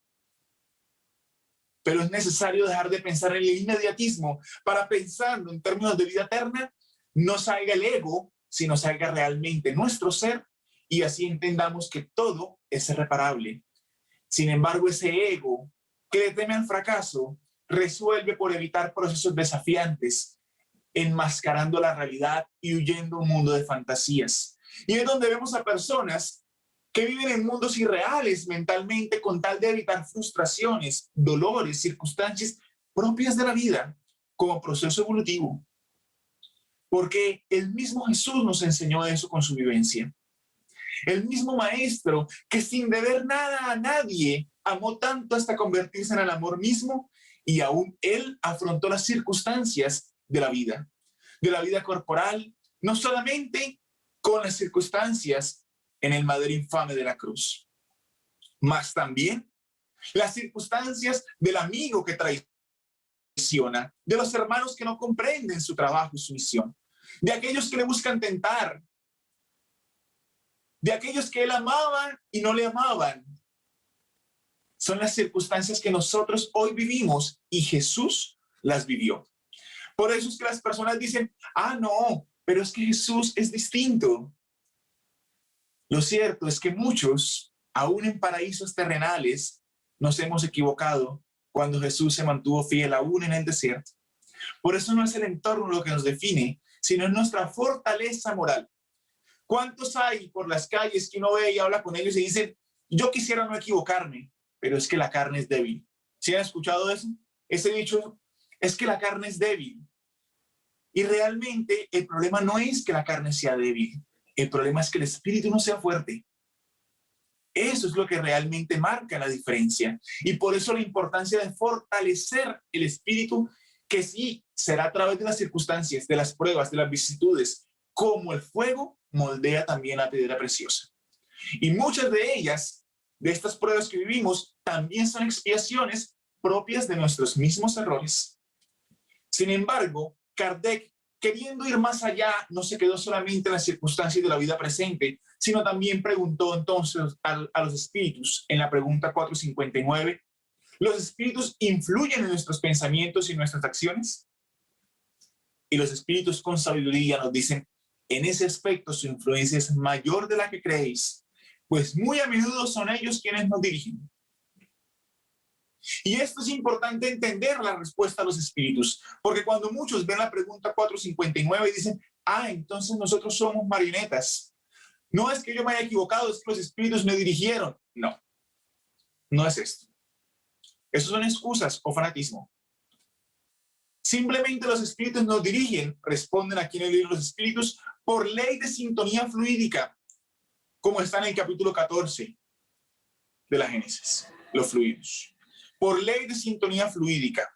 Pero es necesario dejar de pensar en el inmediatismo para pensando en términos de vida eterna, no salga el ego, sino salga realmente nuestro ser y así entendamos que todo es irreparable. Sin embargo, ese ego que le teme al fracaso resuelve por evitar procesos desafiantes, enmascarando la realidad y huyendo un mundo de fantasías. Y es donde vemos a personas que viven en mundos irreales mentalmente con tal de evitar frustraciones, dolores, circunstancias propias de la vida como proceso evolutivo. Porque el mismo Jesús nos enseñó eso con su vivencia. El mismo maestro que sin deber nada a nadie amó tanto hasta convertirse en el amor mismo y aún él afrontó las circunstancias de la vida corporal, no solamente con las circunstancias en el madero infame de la cruz, mas también las circunstancias del amigo que traiciona, de los hermanos que no comprenden su trabajo y su misión, de aquellos que le buscan tentar, de aquellos que él amaba y no le amaban. Son las circunstancias que nosotros hoy vivimos y Jesús las vivió. Por eso es que las personas dicen, no, pero es que Jesús es distinto. Lo cierto es que muchos, aún en paraísos terrenales, nos hemos equivocado cuando Jesús se mantuvo fiel aún en el desierto. Por eso no es el entorno lo que nos define, sino nuestra fortaleza moral. ¿Cuántos hay por las calles que uno ve y habla con ellos y dicen, yo quisiera no equivocarme, pero es que la carne es débil? ¿Sí han escuchado eso? Ese dicho, es que la carne es débil. Y realmente el problema no es que la carne sea débil, el problema es que el espíritu no sea fuerte. Eso es lo que realmente marca la diferencia. Y por eso la importancia de fortalecer el espíritu, que sí será a través de las circunstancias, de las pruebas, de las vicisitudes, como el fuego moldea también la piedra preciosa. Y muchas de ellas, de estas pruebas que vivimos, también son expiaciones propias de nuestros mismos errores. Sin embargo, Kardec, queriendo ir más allá, no se quedó solamente en las circunstancias de la vida presente, sino también preguntó entonces a los espíritus en la pregunta 459, ¿los espíritus influyen en nuestros pensamientos y nuestras acciones? Y los espíritus con sabiduría nos dicen, en ese aspecto su influencia es mayor de la que creéis, pues muy a menudo son ellos quienes nos dirigen. Y esto es importante entender la respuesta a los espíritus, porque cuando muchos ven la pregunta 459 y dicen, entonces nosotros somos marionetas. No es que yo me haya equivocado, es que los espíritus me dirigieron. No, no es esto. Eso son excusas o fanatismo. Simplemente los espíritus nos dirigen, responden aquí en el libro de los espíritus, por ley de sintonía fluídica, como está en el capítulo 14 de la Génesis, los fluidos. Por ley de sintonía fluídica.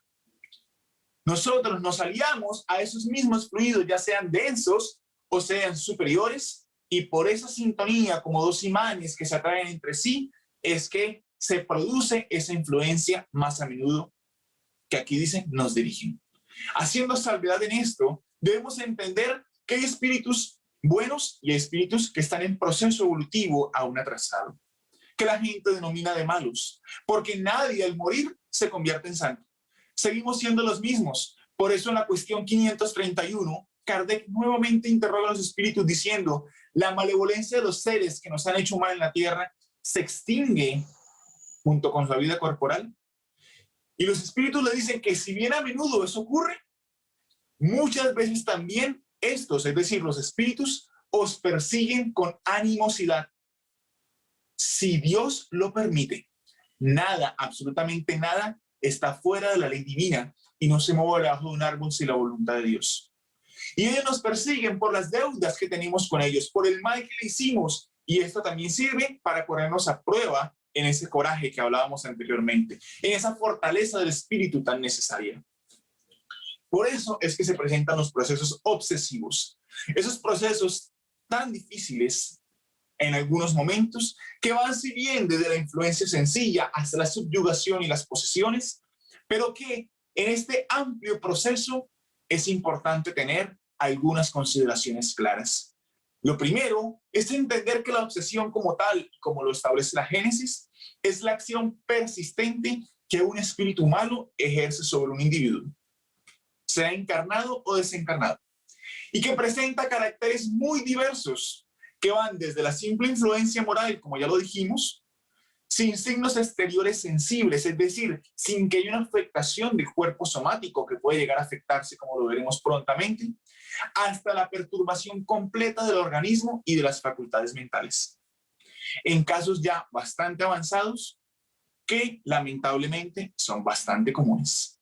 Nosotros nos aliamos a esos mismos fluidos, ya sean densos o sean superiores, y por esa sintonía, como dos imanes que se atraen entre sí, es que se produce esa influencia más a menudo que aquí dicen nos dirigen. Haciendo salvedad en esto, debemos entender que hay espíritus buenos y hay espíritus que están en proceso evolutivo aún atrasado, que la gente denomina de malos, porque nadie al morir se convierte en santo. Seguimos siendo los mismos. Por eso en la cuestión 531, Kardec nuevamente interroga a los espíritus diciendo: la malevolencia de los seres que nos han hecho mal en la tierra se extingue junto con su vida corporal. Y los espíritus le dicen que si bien a menudo eso ocurre, muchas veces también estos, es decir, los espíritus, os persiguen con animosidad. Si Dios lo permite, nada, absolutamente nada, está fuera de la ley divina y no se mueve debajo de un árbol sin la voluntad de Dios. Y ellos nos persiguen por las deudas que tenemos con ellos, por el mal que le hicimos, y esto también sirve para ponernos a prueba en ese coraje que hablábamos anteriormente, en esa fortaleza del espíritu tan necesaria. Por eso es que se presentan los procesos obsesivos, esos procesos tan difíciles en algunos momentos, que van si bien desde la influencia sencilla hasta la subyugación y las posesiones, pero que en este amplio proceso es importante tener algunas consideraciones claras. Lo primero es entender que la obsesión como tal, como lo establece la Génesis, es la acción persistente que un espíritu malo ejerce sobre un individuo, sea encarnado o desencarnado, y que presenta caracteres muy diversos que van desde la simple influencia moral, como ya lo dijimos, sin signos exteriores sensibles, es decir, sin que haya una afectación del cuerpo somático que puede llegar a afectarse, como lo veremos prontamente, hasta la perturbación completa del organismo y de las facultades mentales. En casos ya bastante avanzados, que lamentablemente son bastante comunes.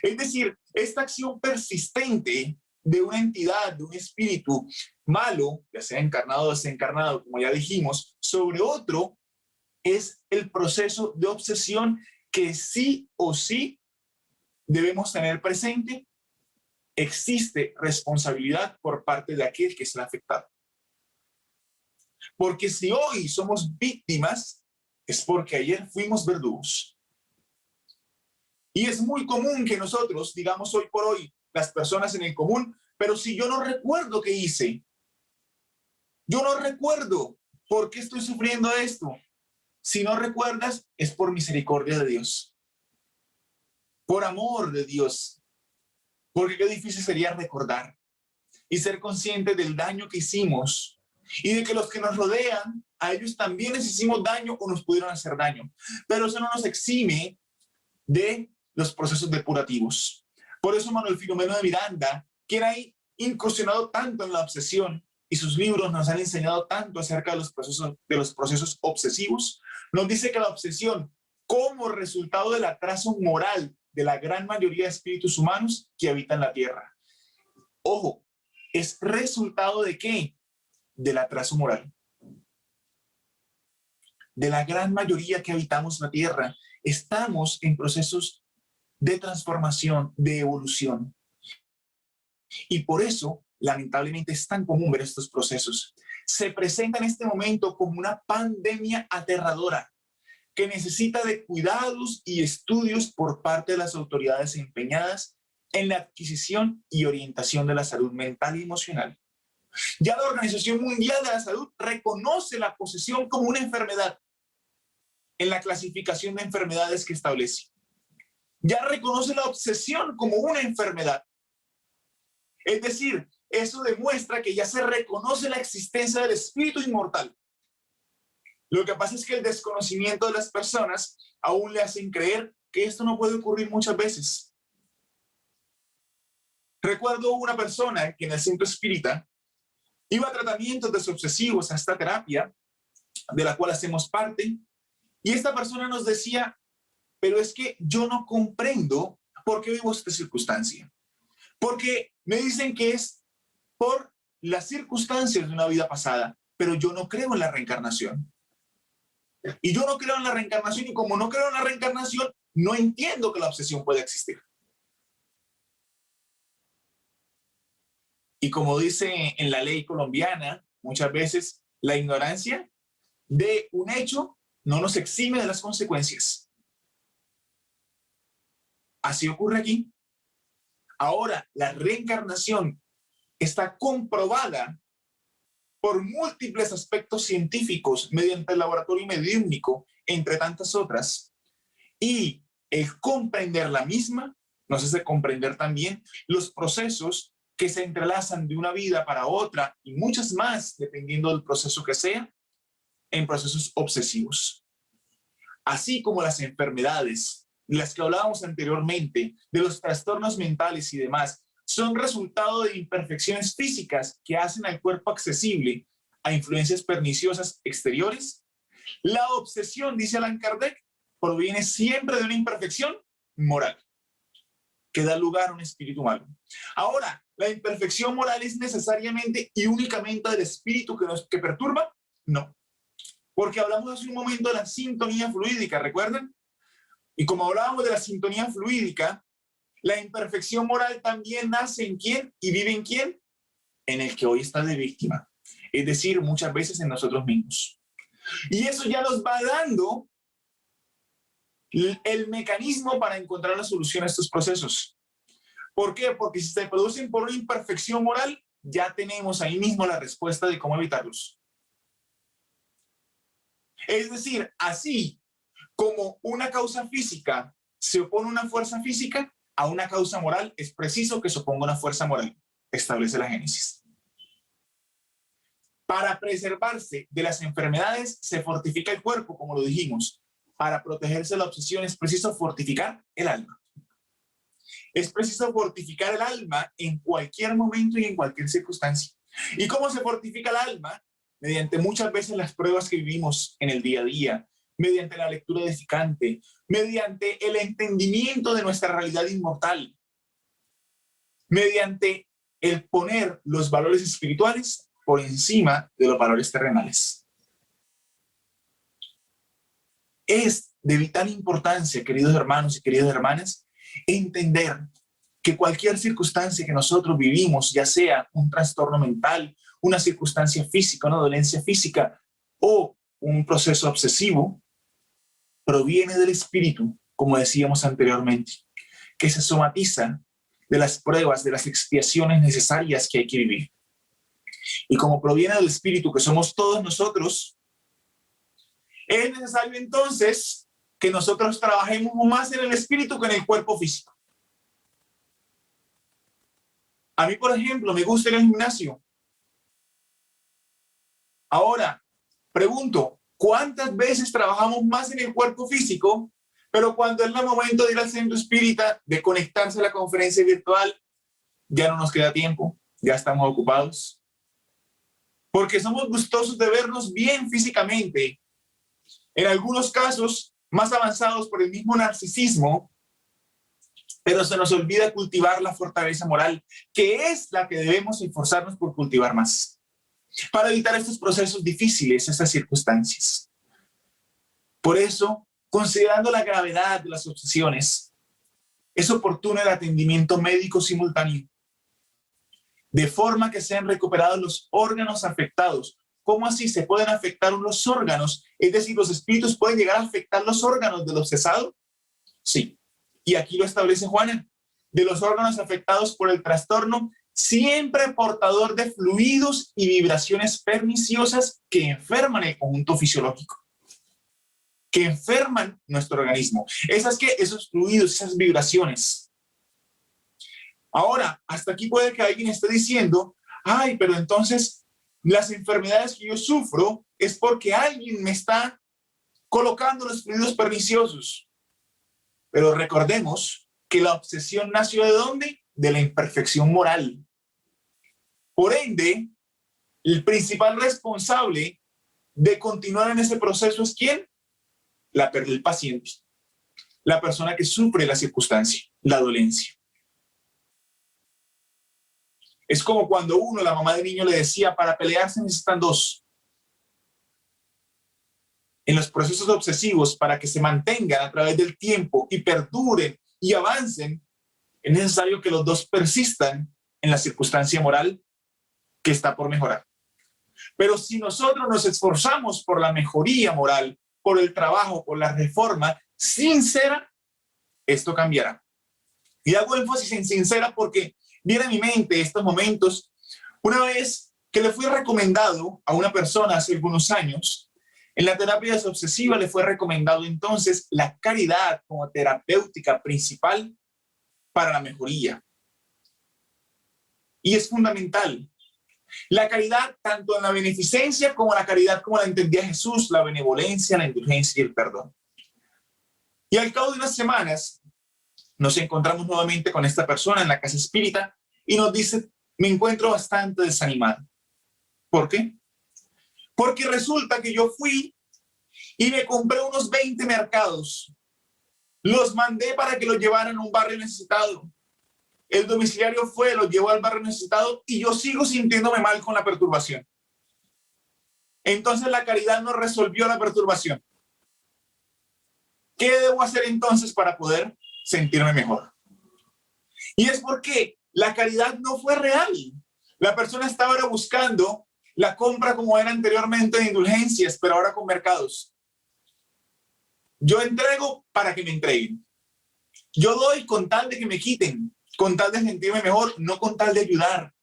Es decir, esta acción persistente de una entidad, de un espíritu malo, ya sea encarnado o desencarnado, como ya dijimos, sobre otro, es el proceso de obsesión que sí o sí debemos tener presente. Existe responsabilidad por parte de aquel que será afectado. Porque si hoy somos víctimas, es porque ayer fuimos verdugos. Y es muy común que nosotros digamos hoy por hoy, las personas en el común, pero si yo no recuerdo qué hice, yo no recuerdo por qué estoy sufriendo esto. Si no recuerdas, es por misericordia de Dios, por amor de Dios, porque qué difícil sería recordar y ser consciente del daño que hicimos y de que los que nos rodean, a ellos también les hicimos daño o nos pudieron hacer daño. Pero eso no nos exime de los procesos depurativos. Por eso Manuel Filomeno de Miranda, quien ha incursionado tanto en la obsesión y sus libros nos han enseñado tanto acerca de los procesos obsesivos, nos dice que la obsesión, como resultado del atraso moral de la gran mayoría de espíritus humanos que habitan la Tierra. Ojo, ¿es resultado de qué? Del atraso moral. De la gran mayoría que habitamos la Tierra, estamos en procesos de transformación, de evolución. Y por eso, lamentablemente, es tan común ver estos procesos. Se presenta en este momento como una pandemia aterradora que necesita de cuidados y estudios por parte de las autoridades empeñadas en la adquisición y orientación de la salud mental y emocional. Ya la Organización Mundial de la Salud reconoce la posesión como una enfermedad en la clasificación de enfermedades que establece. Ya reconoce la obsesión como una enfermedad. Es decir, eso demuestra que ya se reconoce la existencia del espíritu inmortal. Lo que pasa es que el desconocimiento de las personas aún le hacen creer que esto no puede ocurrir muchas veces. Recuerdo una persona que en el centro espírita iba a tratamientos desobsesivos, a esta terapia, de la cual hacemos parte, y esta persona nos decía, pero es que yo no comprendo por qué vivo esta circunstancia. Porque me dicen que es por las circunstancias de una vida pasada, pero yo no creo en la reencarnación. Y yo no creo en la reencarnación, y como no creo en la reencarnación, no entiendo que la obsesión pueda existir. Y como dice en la ley colombiana, muchas veces la ignorancia de un hecho no nos exime de las consecuencias. Así ocurre aquí. Ahora, la reencarnación está comprobada por múltiples aspectos científicos mediante el laboratorio mediúnico, entre tantas otras, y el comprender la misma nos hace comprender también los procesos que se entrelazan de una vida para otra y muchas más, dependiendo del proceso que sea, en procesos obsesivos. Así como las enfermedades, de las que hablábamos anteriormente, de los trastornos mentales y demás, son resultado de imperfecciones físicas que hacen al cuerpo accesible a influencias perniciosas exteriores. La obsesión, dice Allan Kardec, proviene siempre de una imperfección moral que da lugar a un espíritu malo. Ahora, ¿la imperfección moral es necesariamente y únicamente del espíritu que perturba? No, porque hablamos hace un momento de la sintonía fluídica, ¿recuerdan? Y como hablábamos de la sintonía fluídica, la imperfección moral también nace en ¿quién? ¿Y vive en quién? En el que hoy está de víctima. Es decir, muchas veces en nosotros mismos. Y eso ya nos va dando el mecanismo para encontrar la solución a estos procesos. ¿Por qué? Porque si se producen por una imperfección moral, ya tenemos ahí mismo la respuesta de cómo evitarlos. Es decir, así como una causa física se opone a una fuerza física, a una causa moral es preciso que se oponga una fuerza moral. Establece la Génesis. Para preservarse de las enfermedades se fortifica el cuerpo, como lo dijimos. Para protegerse de la obsesión es preciso fortificar el alma. Es preciso fortificar el alma en cualquier momento y en cualquier circunstancia. ¿Y cómo se fortifica el alma? Mediante muchas veces las pruebas que vivimos en el día a día, mediante la lectura edificante, mediante el entendimiento de nuestra realidad inmortal, mediante el poner los valores espirituales por encima de los valores terrenales. Es de vital importancia, queridos hermanos y queridas hermanas, entender que cualquier circunstancia que nosotros vivimos, ya sea un trastorno mental, una circunstancia física, una dolencia física o un proceso obsesivo, proviene del espíritu, como decíamos anteriormente, que se somatiza de las pruebas, de las expiaciones necesarias que hay que vivir. Y como proviene del espíritu, que somos todos nosotros, es necesario entonces que nosotros trabajemos más en el espíritu que en el cuerpo físico. A mí, por ejemplo, me gusta ir al gimnasio. Ahora, pregunto, ¿cuántas veces trabajamos más en el cuerpo físico, pero cuando es el momento de ir al centro espírita, de conectarse a la conferencia virtual, ya no nos queda tiempo, ya estamos ocupados? Porque somos gustosos de vernos bien físicamente. En algunos casos, más avanzados por el mismo narcisismo, pero se nos olvida cultivar la fortaleza moral, que es la que debemos esforzarnos por cultivar más, para evitar estos procesos difíciles, estas circunstancias. Por eso, considerando la gravedad de las obsesiones, es oportuno el atendimiento médico simultáneo, de forma que sean recuperados los órganos afectados. ¿Cómo así se pueden afectar los órganos? Es decir, ¿los espíritus pueden llegar a afectar los órganos del obsesado? Sí. Y aquí lo establece Juana. De los órganos afectados por el trastorno, siempre portador de fluidos y vibraciones perniciosas que enferman el conjunto fisiológico, que enferman nuestro organismo. Esos fluidos, esas vibraciones. Ahora, hasta aquí puede que alguien esté diciendo, ay, pero entonces las enfermedades que yo sufro es porque alguien me está colocando los fluidos perniciosos. Pero recordemos que la obsesión nació ¿de dónde? De la imperfección moral. Por ende, el principal responsable de continuar en ese proceso es ¿quién? El paciente, la persona que sufre la circunstancia, la dolencia. Es como cuando la mamá del niño le decía, para pelearse necesitan dos. En los procesos obsesivos, para que se mantengan a través del tiempo y perduren y avancen, es necesario que los dos persistan en la circunstancia moral que está por mejorar. Pero si nosotros nos esforzamos por la mejoría moral, por el trabajo, por la reforma sincera, esto cambiará. Y hago énfasis en sincera porque viene a mi mente estos momentos. Una vez que le fui recomendado a una persona hace algunos años, en la terapia desobsesiva le fue recomendado entonces la caridad como terapéutica principal para la mejoría. Y es fundamental. La caridad, tanto en la beneficencia como la caridad como la entendía Jesús, la benevolencia, la indulgencia y el perdón. Y al cabo de unas semanas nos encontramos nuevamente con esta persona en la casa espírita y nos dice, me encuentro bastante desanimado. ¿Por qué? Porque resulta que yo fui y me compré unos 20 mercados. Los mandé para que los llevaran a un barrio necesitado. El domiciliario fue, los llevó al barrio necesitado y yo sigo sintiéndome mal con la perturbación. Entonces la caridad no resolvió la perturbación. ¿Qué debo hacer entonces para poder sentirme mejor? Y es porque la caridad no fue real. La persona estaba ahora buscando la compra como era anteriormente de indulgencias, pero ahora con mercados. Yo entrego para que me entreguen. Yo doy con tal de que me quiten, con tal de sentirme mejor, no con tal de ayudar.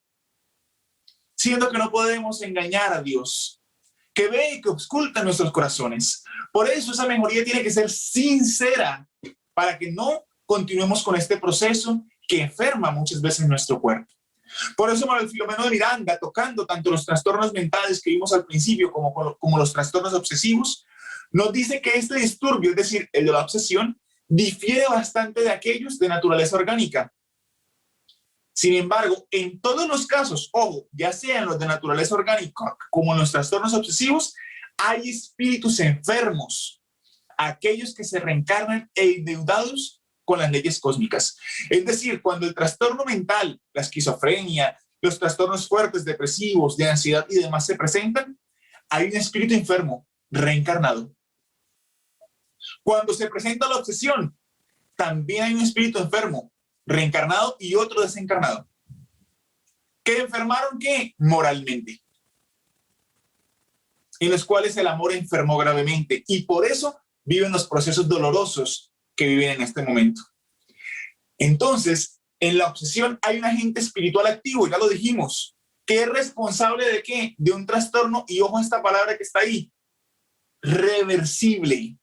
Siendo que no podemos engañar a Dios, que ve y que ausculta nuestros corazones. Por eso esa mejoría tiene que ser sincera, para que no continuemos con este proceso que enferma muchas veces nuestro cuerpo. Por eso Manuel Filomeno de Miranda, tocando tanto los trastornos mentales que vimos al principio como los trastornos obsesivos, nos dice que este disturbio, es decir, el de la obsesión, difiere bastante de aquellos de naturaleza orgánica. Sin embargo, en todos los casos, ojo, ya sean los de naturaleza orgánica como en los trastornos obsesivos, hay espíritus enfermos, aquellos que se reencarnan endeudados con las leyes cósmicas. Es decir, cuando el trastorno mental, la esquizofrenia, los trastornos fuertes, depresivos, de ansiedad y demás se presentan, hay un espíritu enfermo reencarnado. Cuando se presenta la obsesión, también hay un espíritu enfermo reencarnado y otro desencarnado. ¿Qué enfermaron qué? Moralmente. En los cuales el amor enfermó gravemente y por eso viven los procesos dolorosos que viven en este momento. Entonces, en la obsesión hay un agente espiritual activo, ya lo dijimos, que es responsable de ¿qué? De un trastorno, y ojo a esta palabra que está ahí, reversible.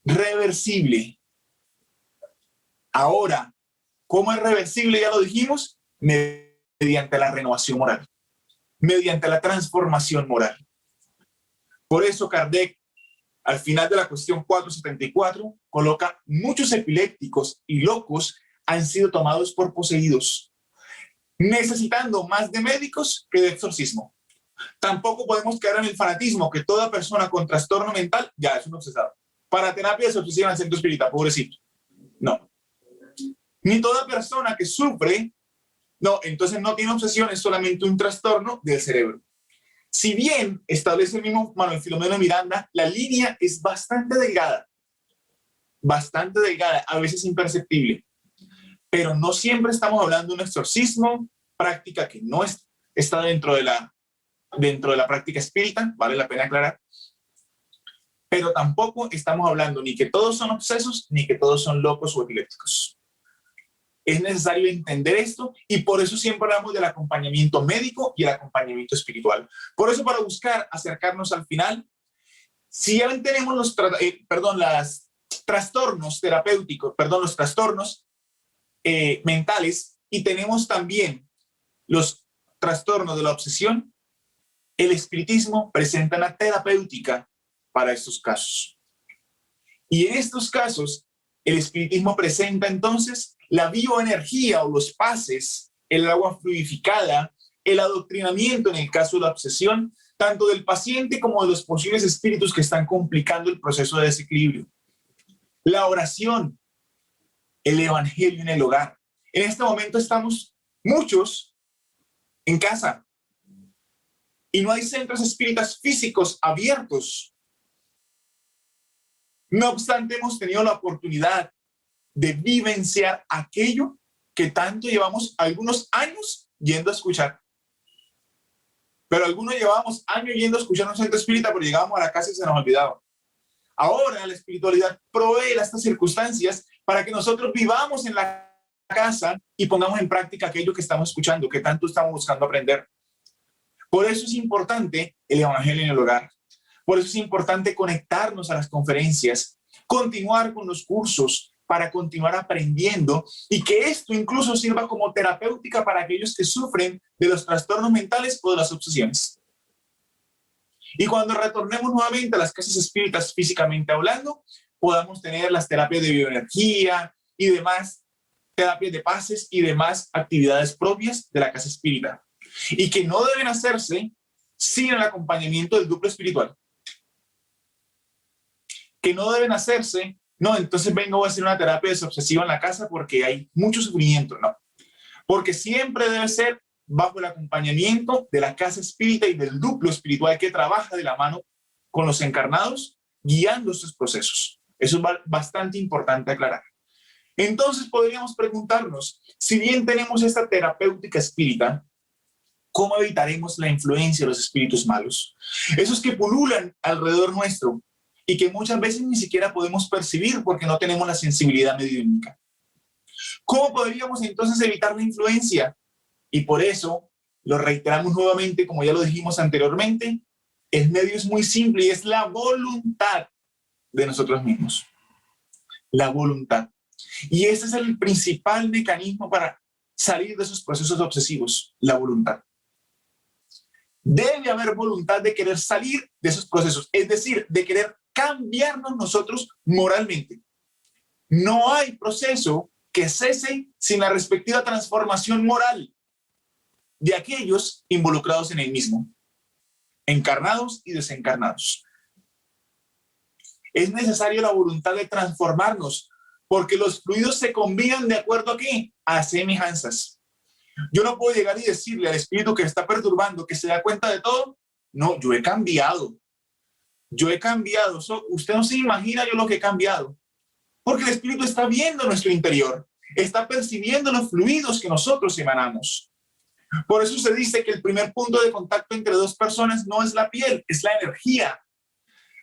Reversible. Ahora, ¿cómo es reversible? Ya lo dijimos, mediante la renovación moral, mediante la transformación moral. Por eso Kardec, al final de la cuestión 474, coloca muchos epilépticos y locos han sido tomados por poseídos, necesitando más de médicos que de exorcismo. Tampoco podemos caer en el fanatismo que toda persona con trastorno mental ya es un obsesado. Para terapia desobsesiva en el centro espírita, pobrecito. No. Ni toda persona que sufre, no, entonces no tiene obsesión, es solamente un trastorno del cerebro. Si bien establece el mismo Manuel Filomeno de Miranda, la línea es bastante delgada, a veces imperceptible, pero no siempre estamos hablando de un exorcismo, práctica que no está dentro de la práctica espírita, vale la pena aclarar, pero tampoco estamos hablando ni que todos son obsesos, ni que todos son locos o epilépticos. Es necesario entender esto y por eso siempre hablamos del acompañamiento médico y el acompañamiento espiritual. Por eso, para buscar acercarnos al final, si ya tenemos los trastornos terapéuticos, los trastornos mentales, y tenemos también los trastornos de la obsesión, el espiritismo presenta una terapéutica para estos casos. Y en estos casos, el espiritismo presenta entonces la bioenergía o los pases, el agua fluidificada, el adoctrinamiento en el caso de la obsesión, tanto del paciente como de los posibles espíritus que están complicando el proceso de desequilibrio. La oración, el evangelio en el hogar. En este momento estamos muchos en casa y no hay centros espíritas físicos abiertos. No obstante, hemos tenido la oportunidad de vivenciar aquello que tanto llevamos algunos años yendo a escuchar. Pero algunos llevábamos años yendo a escuchar un centro espírita, pero llegábamos a la casa y se nos olvidaba. Ahora la espiritualidad provee estas circunstancias para que nosotros vivamos en la casa y pongamos en práctica aquello que estamos escuchando, que tanto estamos buscando aprender. Por eso es importante el Evangelio en el hogar. Por eso es importante conectarnos a las conferencias, continuar con los cursos para continuar aprendiendo y que esto incluso sirva como terapéutica para aquellos que sufren de los trastornos mentales o de las obsesiones. Y cuando retornemos nuevamente a las casas espíritas físicamente hablando, podamos tener las terapias de bioenergía y demás terapias de pases y demás actividades propias de la casa espírita. Y que no deben hacerse sin el acompañamiento del duplo espiritual. Que no deben hacerse, no, entonces vengo a hacer una terapia desobsesiva en la casa porque hay mucho sufrimiento, no. Porque siempre debe ser bajo el acompañamiento de la casa espírita y del duplo espiritual que trabaja de la mano con los encarnados, guiando estos procesos. Eso es bastante importante aclarar. Entonces podríamos preguntarnos, si bien tenemos esta terapéutica espírita, ¿cómo evitaremos la influencia de los espíritus malos? Esos que pululan alrededor nuestro y que muchas veces ni siquiera podemos percibir porque no tenemos la sensibilidad mediúnica. ¿Cómo podríamos entonces evitar la influencia? Y por eso, lo reiteramos nuevamente, como ya lo dijimos anteriormente, el medio es muy simple y es la voluntad de nosotros mismos. La voluntad. Y ese es el principal mecanismo para salir de esos procesos obsesivos, la voluntad. Debe haber voluntad de querer salir de esos procesos, es decir, de querer cambiarnos nosotros moralmente. No hay proceso que cese sin la respectiva transformación moral de aquellos involucrados en el mismo, encarnados y desencarnados. Es necesario la voluntad de transformarnos, porque los fluidos se combinan de acuerdo a ¿qué? A semejanzas. Yo no puedo llegar y decirle al espíritu que está perturbando, que se da cuenta de todo. No, yo he cambiado. Yo he cambiado. Usted no se imagina yo lo que he cambiado. Porque el espíritu está viendo nuestro interior. Está percibiendo los fluidos que nosotros emanamos. Por eso se dice que el primer punto de contacto entre dos personas no es la piel, es la energía.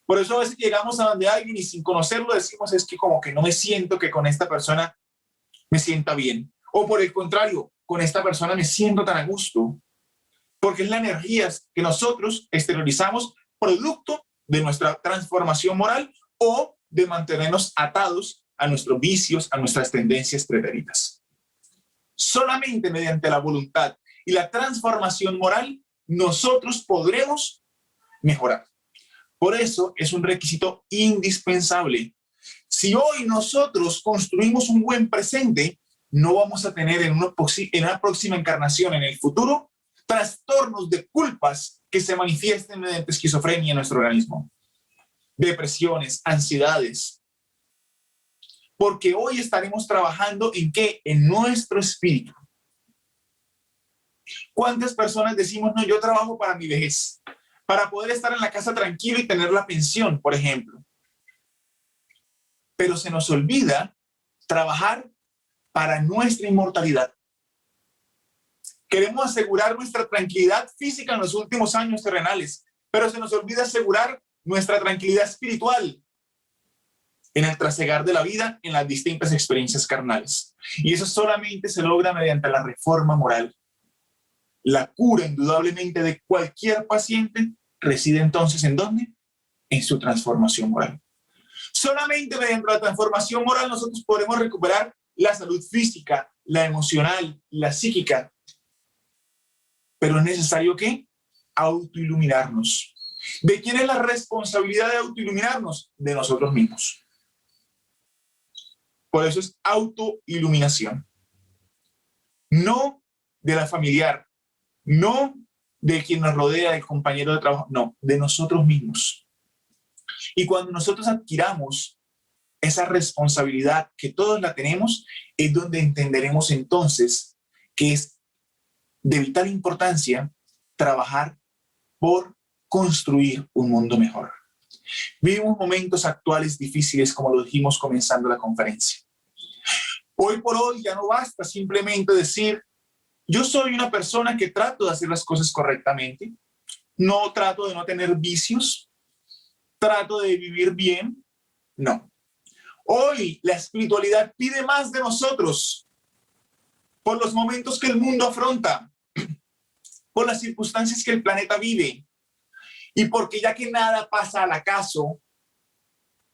Por eso a veces llegamos a donde alguien y sin conocerlo decimos es que como que no me siento que con esta persona me sienta bien. O por el contrario, con esta persona me siento tan a gusto. Porque es la energía que nosotros exteriorizamos producto de nuestra transformación moral o de mantenernos atados a nuestros vicios, a nuestras tendencias preteritas. Solamente mediante la voluntad y la transformación moral nosotros podremos mejorar. Por eso es un requisito indispensable. Si hoy nosotros construimos un buen presente, no vamos a tener en una próxima encarnación en el futuro trastornos de culpas que se manifiesten mediante esquizofrenia en nuestro organismo. Depresiones, ansiedades. Porque hoy estaremos trabajando ¿en qué? En nuestro espíritu. ¿Cuántas personas decimos, no, yo trabajo para mi vejez, para poder estar en la casa tranquilo y tener la pensión, por ejemplo? Pero se nos olvida trabajar para nuestra inmortalidad. Queremos asegurar nuestra tranquilidad física en los últimos años terrenales, pero se nos olvida asegurar nuestra tranquilidad espiritual en el trasegar de la vida en las distintas experiencias carnales. Y eso solamente se logra mediante la reforma moral. La cura, indudablemente, de cualquier paciente reside entonces ¿en dónde? En su transformación moral. Solamente mediante la transformación moral nosotros podremos recuperar la salud física, la emocional, la psíquica. Pero es necesario ¿qué? Autoiluminarnos. ¿De quién es la responsabilidad de autoiluminarnos? De nosotros mismos. Por eso es autoiluminación. No de la familiar, no de quien nos rodea, del compañero de trabajo, no, de nosotros mismos. Y cuando nosotros adquiramos esa responsabilidad que todos la tenemos, es donde entenderemos entonces que es de vital importancia trabajar por construir un mundo mejor. Vivimos momentos actuales difíciles, como lo dijimos comenzando la conferencia. Hoy por hoy ya no basta simplemente decir, yo soy una persona que trato de hacer las cosas correctamente, no trato de no tener vicios, trato de vivir bien. No. Hoy la espiritualidad pide más de nosotros por los momentos que el mundo afronta, por las circunstancias que el planeta vive y porque ya que nada pasa al acaso,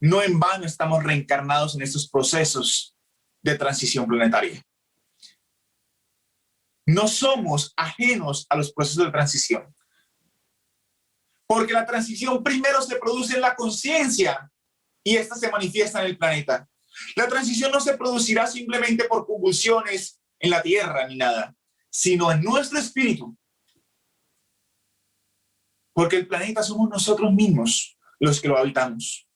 no en vano estamos reencarnados en estos procesos de transición planetaria. No somos ajenos a los procesos de transición, porque la transición primero se produce en la conciencia y esta se manifiesta en el planeta. La transición no se producirá simplemente por convulsiones en la tierra ni nada, sino en nuestro espíritu. Porque el planeta somos nosotros mismos los que lo habitamos.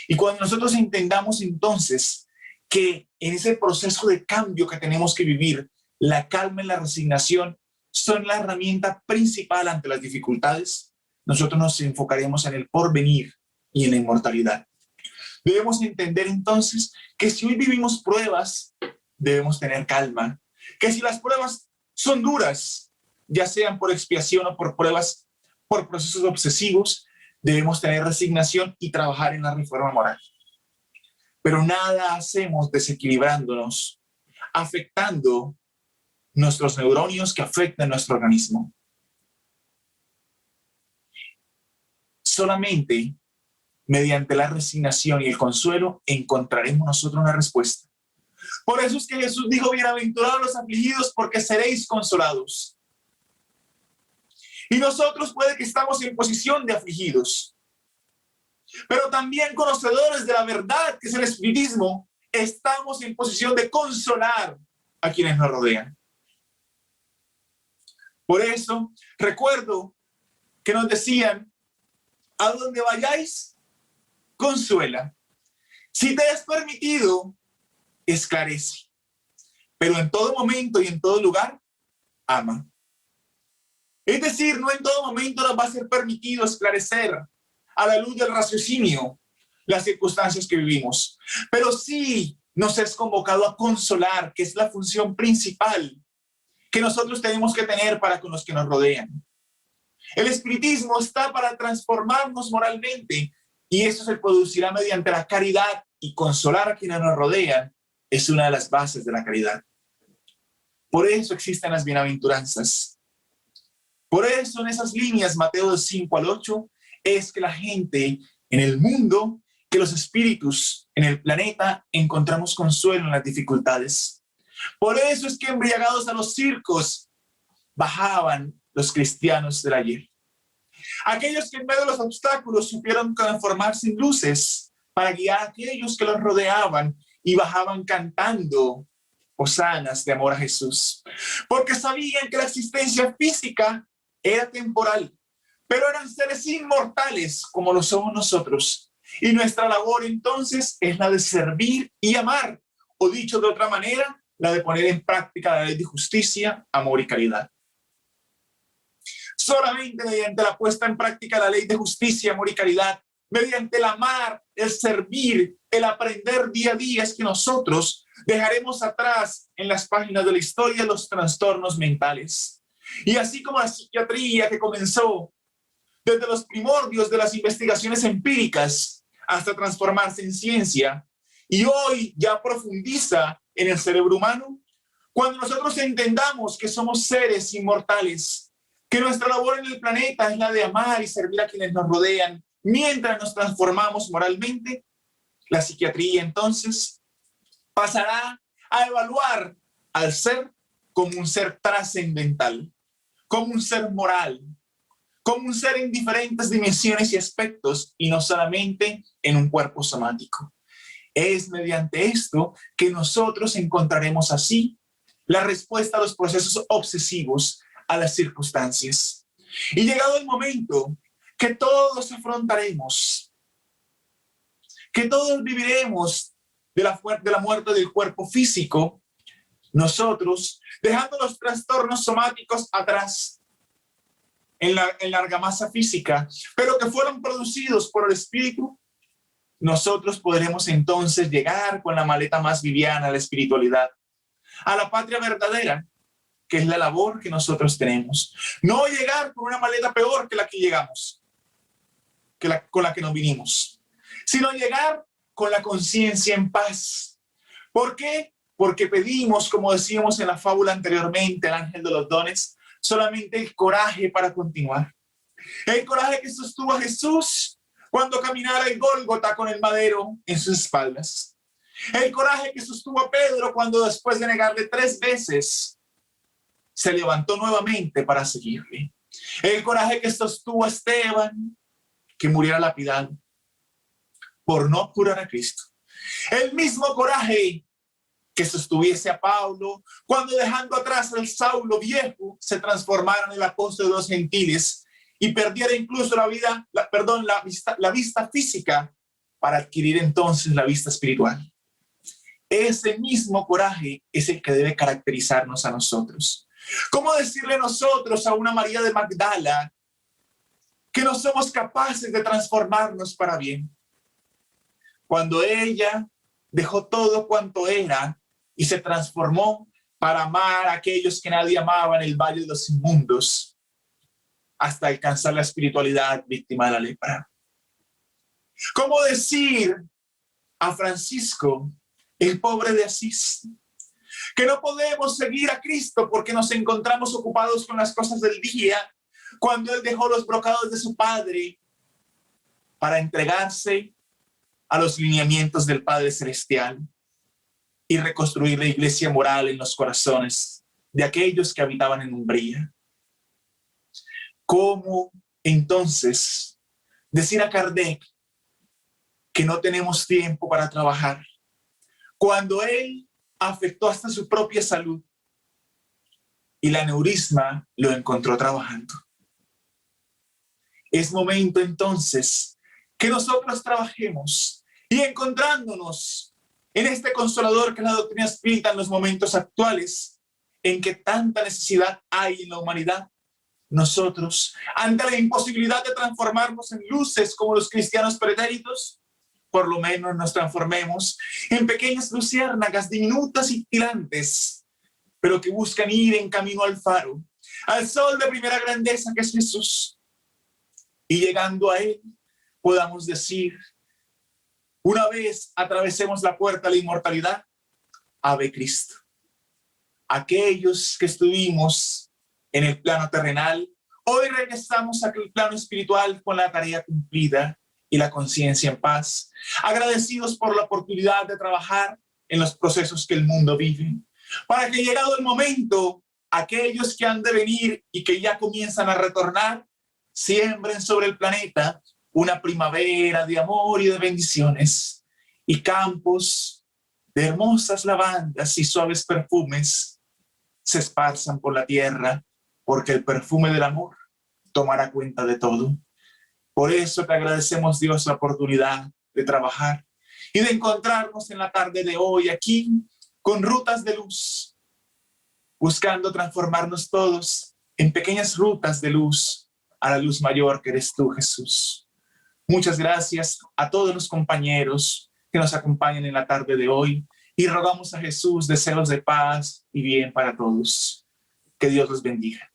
Y cuando nosotros entendamos entonces que en ese proceso de cambio que tenemos que vivir, la calma y la resignación son la herramienta principal ante las dificultades, nosotros nos enfocaremos en el porvenir y en la inmortalidad. Debemos entender entonces que si hoy vivimos pruebas, debemos tener calma. Que si las pruebas son duras, ya sean por expiación o por pruebas, por procesos obsesivos, debemos tener resignación y trabajar en la reforma moral. Pero nada hacemos desequilibrándonos, afectando nuestros neurones que afectan nuestro organismo. Solamente mediante la resignación y el consuelo encontraremos nosotros una respuesta. Por eso es que Jesús dijo, bienaventurados los afligidos porque seréis consolados. Y nosotros puede que estamos en posición de afligidos, pero también conocedores de la verdad que es el espiritismo, estamos en posición de consolar a quienes nos rodean. Por eso recuerdo que nos decían, a donde vayáis, consuela. Si te es permitido, esclarece. Pero en todo momento y en todo lugar, ama. Es decir, no en todo momento nos va a ser permitido esclarecer a la luz del raciocinio las circunstancias que vivimos. Pero sí nos es convocado a consolar, que es la función principal que nosotros tenemos que tener para con los que nos rodean. El espiritismo está para transformarnos moralmente y eso se producirá mediante la caridad, y consolar a quienes nos rodean es una de las bases de la caridad. Por eso existen las bienaventuranzas. Por eso en esas líneas, Mateo 5 al 8, es que la gente en el mundo, que los espíritus en el planeta encontramos consuelo en las dificultades. Por eso es que embriagados a los circos bajaban los cristianos del ayer. Aquellos que en medio de los obstáculos supieron transformarse en luces para guiar a aquellos que los rodeaban y bajaban cantando hosanas de amor a Jesús. Porque sabían que la existencia física era temporal, pero eran seres inmortales como lo somos nosotros. Y nuestra labor entonces es la de servir y amar, o dicho de otra manera, la de poner en práctica la ley de justicia, amor y caridad. Solamente mediante la puesta en práctica de la ley de justicia, amor y caridad, mediante el amar, el servir, el aprender día a día, es que nosotros dejaremos atrás en las páginas de la historia los trastornos mentales. Y así como la psiquiatría que comenzó desde los primordios de las investigaciones empíricas hasta transformarse en ciencia, y hoy ya profundiza en el cerebro humano, cuando nosotros entendamos que somos seres inmortales, que nuestra labor en el planeta es la de amar y servir a quienes nos rodean, mientras nos transformamos moralmente, la psiquiatría entonces pasará a evaluar al ser como un ser trascendental, como un ser moral, como un ser en diferentes dimensiones y aspectos, y no solamente en un cuerpo somático. Es mediante esto que nosotros encontraremos así la respuesta a los procesos obsesivos, a las circunstancias. Y llegado el momento que todos afrontaremos, que todos viviremos de la muerte del cuerpo físico, nosotros, dejando los trastornos somáticos atrás en la argamasa física, pero que fueron producidos por el espíritu, nosotros podremos entonces llegar con la maleta más liviana a la espiritualidad, a la patria verdadera, que es la labor que nosotros tenemos. No llegar con una maleta peor que la que llegamos, con la que nos vinimos, sino llegar con la conciencia en paz. ¿Por qué? Porque pedimos, como decíamos en la fábula anteriormente, el ángel de los dones, solamente el coraje para continuar. El coraje que sostuvo a Jesús cuando caminara el Gólgota con el madero en sus espaldas. El coraje que sostuvo a Pedro cuando después de negarle 3 veces se levantó nuevamente para seguirle. El coraje que sostuvo a Esteban, que muriera lapidado por no curar a Cristo. El mismo coraje que sostuviese a Pablo cuando, dejando atrás al Saulo viejo, se transformara en el apóstol de los gentiles y perdiera incluso la vista física para adquirir entonces la vista espiritual. Ese mismo coraje es el que debe caracterizarnos a nosotros. ¿Cómo decirle nosotros a una María de Magdala que no somos capaces de transformarnos para bien? Cuando ella dejó todo cuanto era y se transformó para amar a aquellos que nadie amaba en el Valle de los Inmundos, hasta alcanzar la espiritualidad víctima de la lepra. ¿Cómo decir a Francisco, el pobre de Asís, que no podemos seguir a Cristo porque nos encontramos ocupados con las cosas del día, cuando él dejó los brocados de su padre para entregarse a los lineamientos del Padre Celestial y reconstruir la iglesia moral en los corazones de aquellos que habitaban en Umbría? ¿Cómo entonces decir a Kardec que no tenemos tiempo para trabajar cuando él afectó hasta su propia salud y la aneurisma lo encontró trabajando? Es momento entonces que nosotros trabajemos y, encontrándonos en este consolador que es la doctrina espírita en los momentos actuales en que tanta necesidad hay en la humanidad, nosotros, ante la imposibilidad de transformarnos en luces como los cristianos pretéritos, por lo menos nos transformemos en pequeñas luciérnagas diminutas y tirantes, pero que buscan ir en camino al faro, al sol de primera grandeza que es Jesús. Y llegando a él, podamos decir, una vez atravesemos la puerta de la inmortalidad, Ave Cristo. Aquellos que estuvimos en el plano terrenal, hoy regresamos al plano espiritual con la tarea cumplida y la conciencia en paz, agradecidos por la oportunidad de trabajar en los procesos que el mundo vive, para que, llegado el momento, aquellos que han de venir y que ya comienzan a retornar, siembren sobre el planeta una primavera de amor y de bendiciones, y campos de hermosas lavandas y suaves perfumes se esparzan por la tierra, porque el perfume del amor tomará cuenta de todo. Por eso te agradecemos, Dios, la oportunidad de trabajar y de encontrarnos en la tarde de hoy aquí con rutas de luz, buscando transformarnos todos en pequeñas rutas de luz a la luz mayor que eres tú, Jesús. Muchas gracias a todos los compañeros que nos acompañan en la tarde de hoy y rogamos a Jesús deseos de paz y bien para todos. Que Dios los bendiga.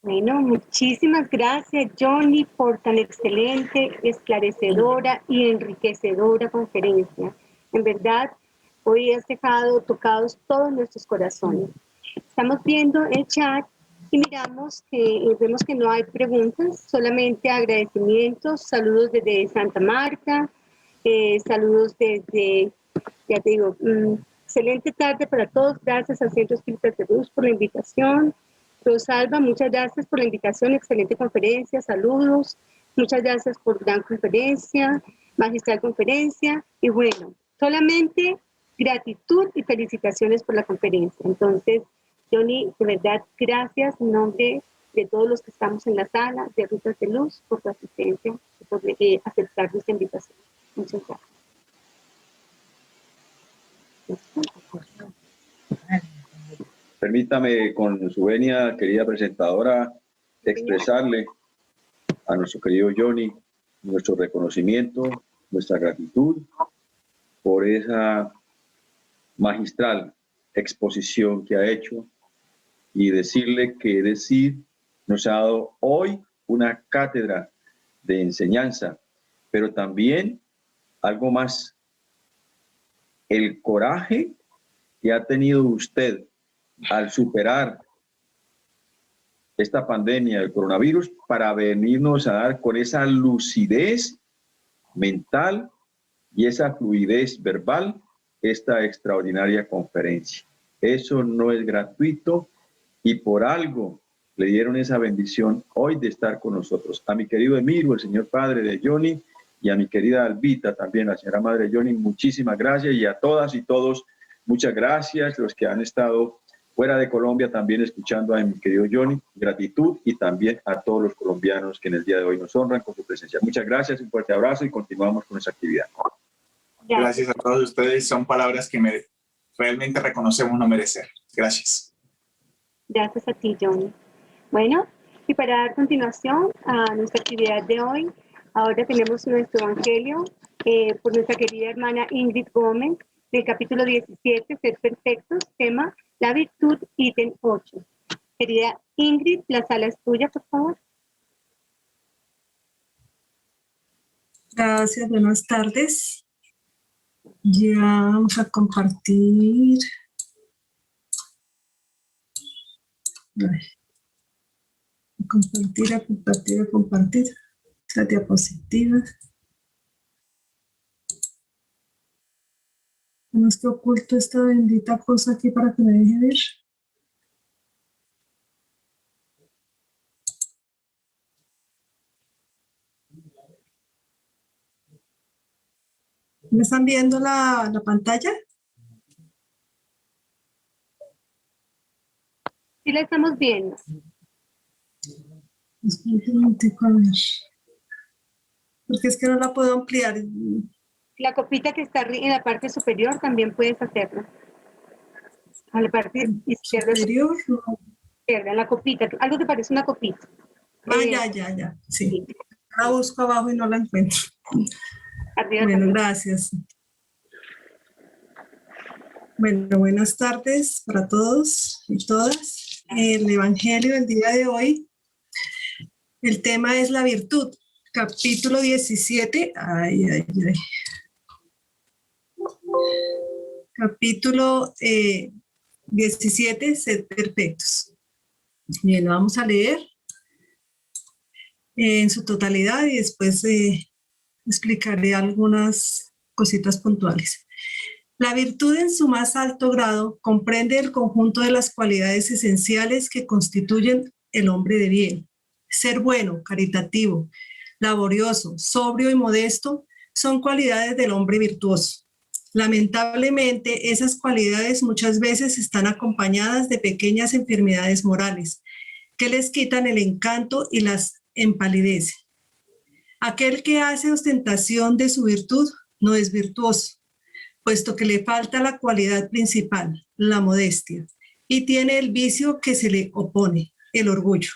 Bueno, muchísimas gracias, Johnny, por tan excelente, esclarecedora y enriquecedora conferencia. En verdad, hoy has dejado tocados todos nuestros corazones. Estamos viendo el chat y vemos que no hay preguntas, solamente agradecimientos, saludos desde Santa Marta, saludos desde, ya te digo, excelente tarde para todos. Gracias al Centro Espírita de Luz por la invitación. Rosalba, muchas gracias por la invitación, excelente conferencia, saludos, muchas gracias por gran conferencia, magistral conferencia, y bueno, solamente gratitud y felicitaciones por la conferencia. Entonces, Johnny, de verdad, gracias en nombre de todos los que estamos en la sala de Rutas de Luz por tu asistencia y por aceptar esta invitación. Muchas gracias. Permítame, con su venia, querida presentadora, expresarle a nuestro querido Johnny nuestro reconocimiento, nuestra gratitud por esa magistral exposición que ha hecho, y decirle que nos ha dado hoy una cátedra de enseñanza, pero también algo más. El coraje que ha tenido usted al superar esta pandemia del coronavirus para venirnos a dar con esa lucidez mental y esa fluidez verbal esta extraordinaria conferencia. Eso no es gratuito y por algo le dieron esa bendición hoy de estar con nosotros. A mi querido Emilio, el señor padre de Johnny, y a mi querida Albita también, la señora madre de Johnny, muchísimas gracias, y a todas y todos, muchas gracias, los que han estado fuera de Colombia también escuchando a mi querido Johnny, gratitud, y también a todos los colombianos que en el día de hoy nos honran con su presencia. Muchas gracias, un fuerte abrazo y continuamos con esa actividad. Gracias a todos ustedes, son palabras que realmente reconocemos no merecer. Gracias. Gracias a ti, Johnny. Bueno, y para dar continuación a nuestra actividad de hoy, ahora tenemos nuestro evangelio por nuestra querida hermana Ingrid Gómez, del capítulo 17, Ser Perfectos, tema La Virtud, ítem 8. Querida Ingrid, la sala es tuya, por favor. Gracias, buenas tardes. Ya vamos a compartir. Compartir las diapositivas. No es que oculto esta bendita cosa aquí para que me deje ver. ¿Me están viendo la pantalla? Sí, la estamos viendo. A ver. Porque es que no la puedo ampliar. La copita que está en la parte superior también puedes hacerlo. A la parte izquierda, Superior. en la copita, algo que parece una copita. Ya. Sí. La busco abajo y no la encuentro. Arriba Bueno, también. gracias. Bueno, buenas tardes para todos y todas. El Evangelio del día de hoy, el tema es la virtud, capítulo 17. Capítulo 17, sed perfectos. Bien, lo vamos a leer en su totalidad y después explicaré algunas cositas puntuales. La virtud en su más alto grado comprende el conjunto de las cualidades esenciales que constituyen el hombre de bien. Ser bueno, caritativo, laborioso, sobrio y modesto son cualidades del hombre virtuoso. Lamentablemente, esas cualidades muchas veces están acompañadas de pequeñas enfermedades morales que les quitan el encanto y las empalidecen. Aquel que hace ostentación de su virtud no es virtuoso, puesto que le falta la cualidad principal, la modestia, y tiene el vicio que se le opone, el orgullo.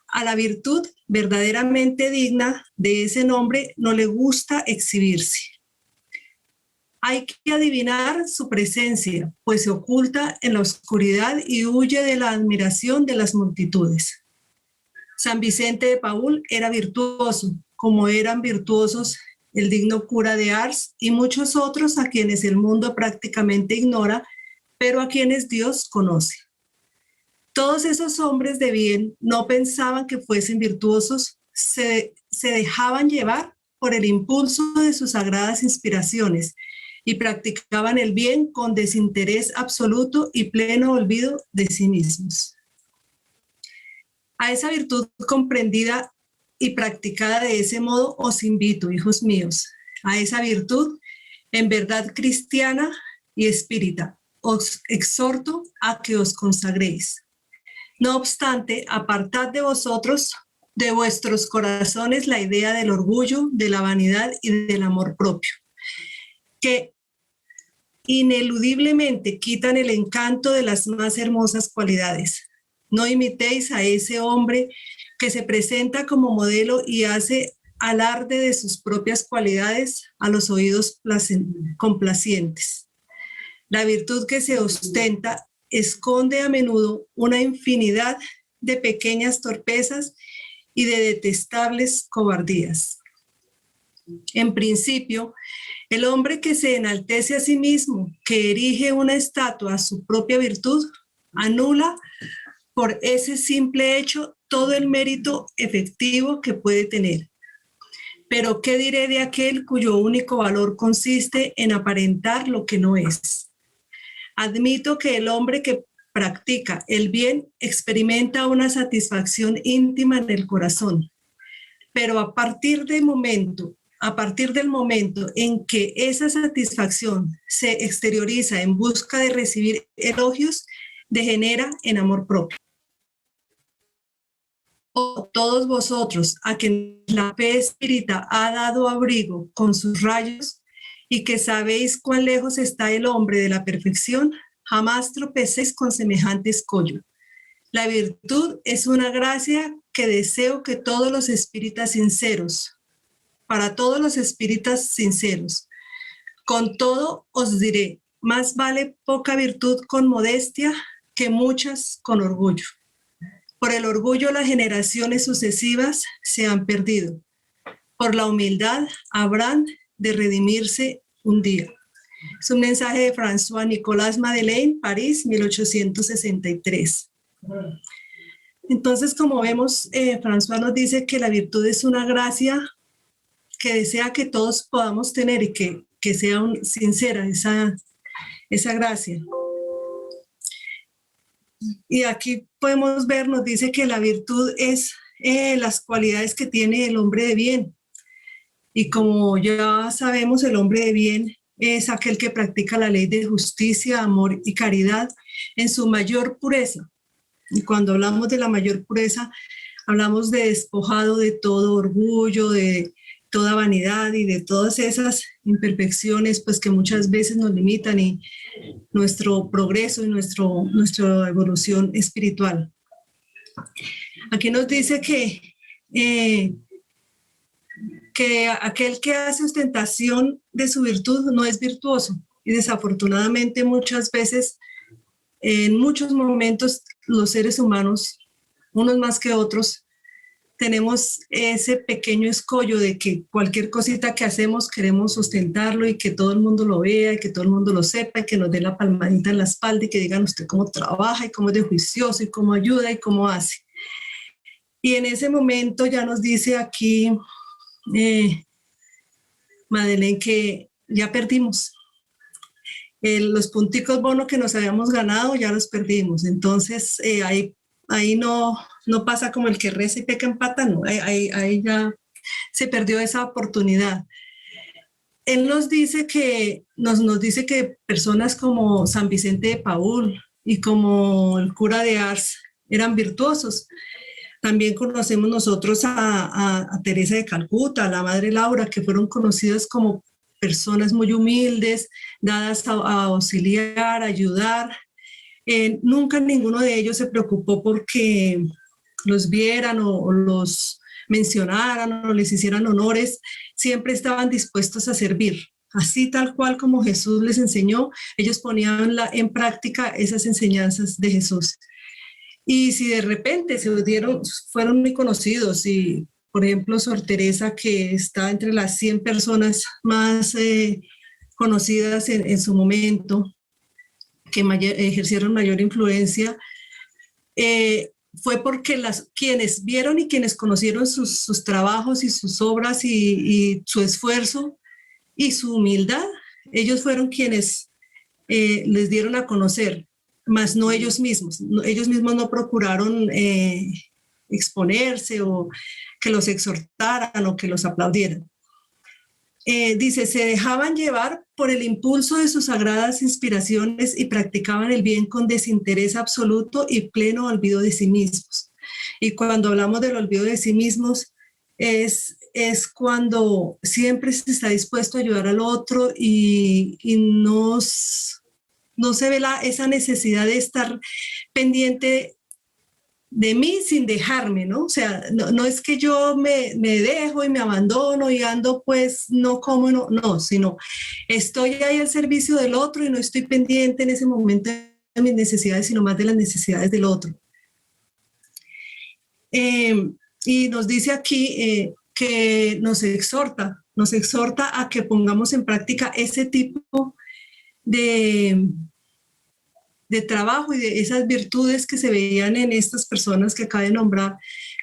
A la virtud verdaderamente digna de ese nombre no le gusta exhibirse. Hay que adivinar su presencia, pues se oculta en la oscuridad y huye de la admiración de las multitudes. San Vicente de Paúl era virtuoso, como eran virtuosos el digno cura de Ars y muchos otros a quienes el mundo prácticamente ignora, pero a quienes Dios conoce. Todos esos hombres de bien no pensaban que fuesen virtuosos, se dejaban llevar por el impulso de sus sagradas inspiraciones y practicaban el bien con desinterés absoluto y pleno olvido de sí mismos. A esa virtud comprendida y practicada de ese modo os invito, hijos míos, a esa virtud en verdad cristiana y espírita. Os exhorto a que os consagréis. No obstante, apartad de vosotros, de vuestros corazones, la idea del orgullo, de la vanidad y del amor propio, que ineludiblemente quitan el encanto de las más hermosas cualidades. No imitéis a ese hombre que se presenta como modelo y hace alarde de sus propias cualidades a los oídos complacientes. La virtud que se ostenta esconde a menudo una infinidad de pequeñas torpezas y de detestables cobardías. En principio, el hombre que se enaltece a sí mismo, que erige una estatua a su propia virtud, anula por ese simple hecho todo el mérito efectivo que puede tener. Pero ¿qué diré de aquel cuyo único valor consiste en aparentar lo que no es? Admito que el hombre que practica el bien experimenta una satisfacción íntima en el corazón, pero a partir del momento en que esa satisfacción se exterioriza en busca de recibir elogios, degenera en amor propio. Oh, todos vosotros, a quienes la fe espírita ha dado abrigo con sus rayos y que sabéis cuán lejos está el hombre de la perfección, jamás tropecéis con semejante escollo. La virtud es una gracia que deseo que todos los espíritas sinceros, para todos los espíritas sinceros, con todo os diré, más vale poca virtud con modestia que muchas con orgullo. Por el orgullo las generaciones sucesivas se han perdido. Por la humildad habrán de redimirse un día. Es un mensaje de François Nicolas Madeleine, París, 1863. Entonces, como vemos, François nos dice que la virtud es una gracia que desea que todos podamos tener y que sea sincera esa gracia. Y aquí podemos ver, nos dice que la virtud es las cualidades que tiene el hombre de bien. Y como ya sabemos, el hombre de bien es aquel que practica la ley de justicia, amor y caridad en su mayor pureza. Y cuando hablamos de la mayor pureza, hablamos de despojado de todo orgullo, de toda vanidad y de todas esas imperfecciones pues que muchas veces nos limitan y nuestro progreso y nuestra evolución espiritual. Aquí nos dice que aquel que hace ostentación de su virtud no es virtuoso y desafortunadamente muchas veces, en muchos momentos, los seres humanos, unos más que otros, tenemos ese pequeño escollo de que cualquier cosita que hacemos queremos sustentarlo y que todo el mundo lo vea y que todo el mundo lo sepa y que nos dé la palmadita en la espalda y que digan usted cómo trabaja y cómo es de juicioso y cómo ayuda y cómo hace. Y en ese momento ya nos dice aquí Madeleine que ya perdimos. Los punticos bonos que nos habíamos ganado ya los perdimos. Entonces ahí no pasa como el que reza y peca empata, no, ahí ya se perdió esa oportunidad. Él nos dice que personas como San Vicente de Paúl y como el cura de Ars eran virtuosos. También conocemos nosotros a Teresa de Calcuta, a la Madre Laura, que fueron conocidas como personas muy humildes, dadas a auxiliar, a ayudar. Nunca ninguno de ellos se preocupó porque los vieran o los mencionaran o les hicieran honores, siempre estaban dispuestos a servir. Así tal cual como Jesús les enseñó, ellos ponían en práctica esas enseñanzas de Jesús. Y si de repente fueron muy conocidos y, por ejemplo, Sor Teresa, que está entre las 100 personas más conocidas en su momento, que ejercieron mayor influencia, fue porque quienes vieron y quienes conocieron sus trabajos y sus obras y su esfuerzo y su humildad, ellos fueron quienes les dieron a conocer, más no ellos mismos. Ellos mismos no procuraron exponerse o que los exhortaran o que los aplaudieran. Dice, se dejaban llevar por el impulso de sus sagradas inspiraciones y practicaban el bien con desinterés absoluto y pleno olvido de sí mismos. Y cuando hablamos del olvido de sí mismos, es cuando siempre se está dispuesto a ayudar al otro y no se ve esa necesidad de estar pendiente de mí sin dejarme, ¿no? O sea, no es que yo me dejo y me abandono y ando pues no como, no, sino estoy ahí al servicio del otro y no estoy pendiente en ese momento de mis necesidades, sino más de las necesidades del otro. Y nos dice aquí que nos exhorta a que pongamos en práctica ese tipo de trabajo y de esas virtudes que se veían en estas personas que acabo de nombrar,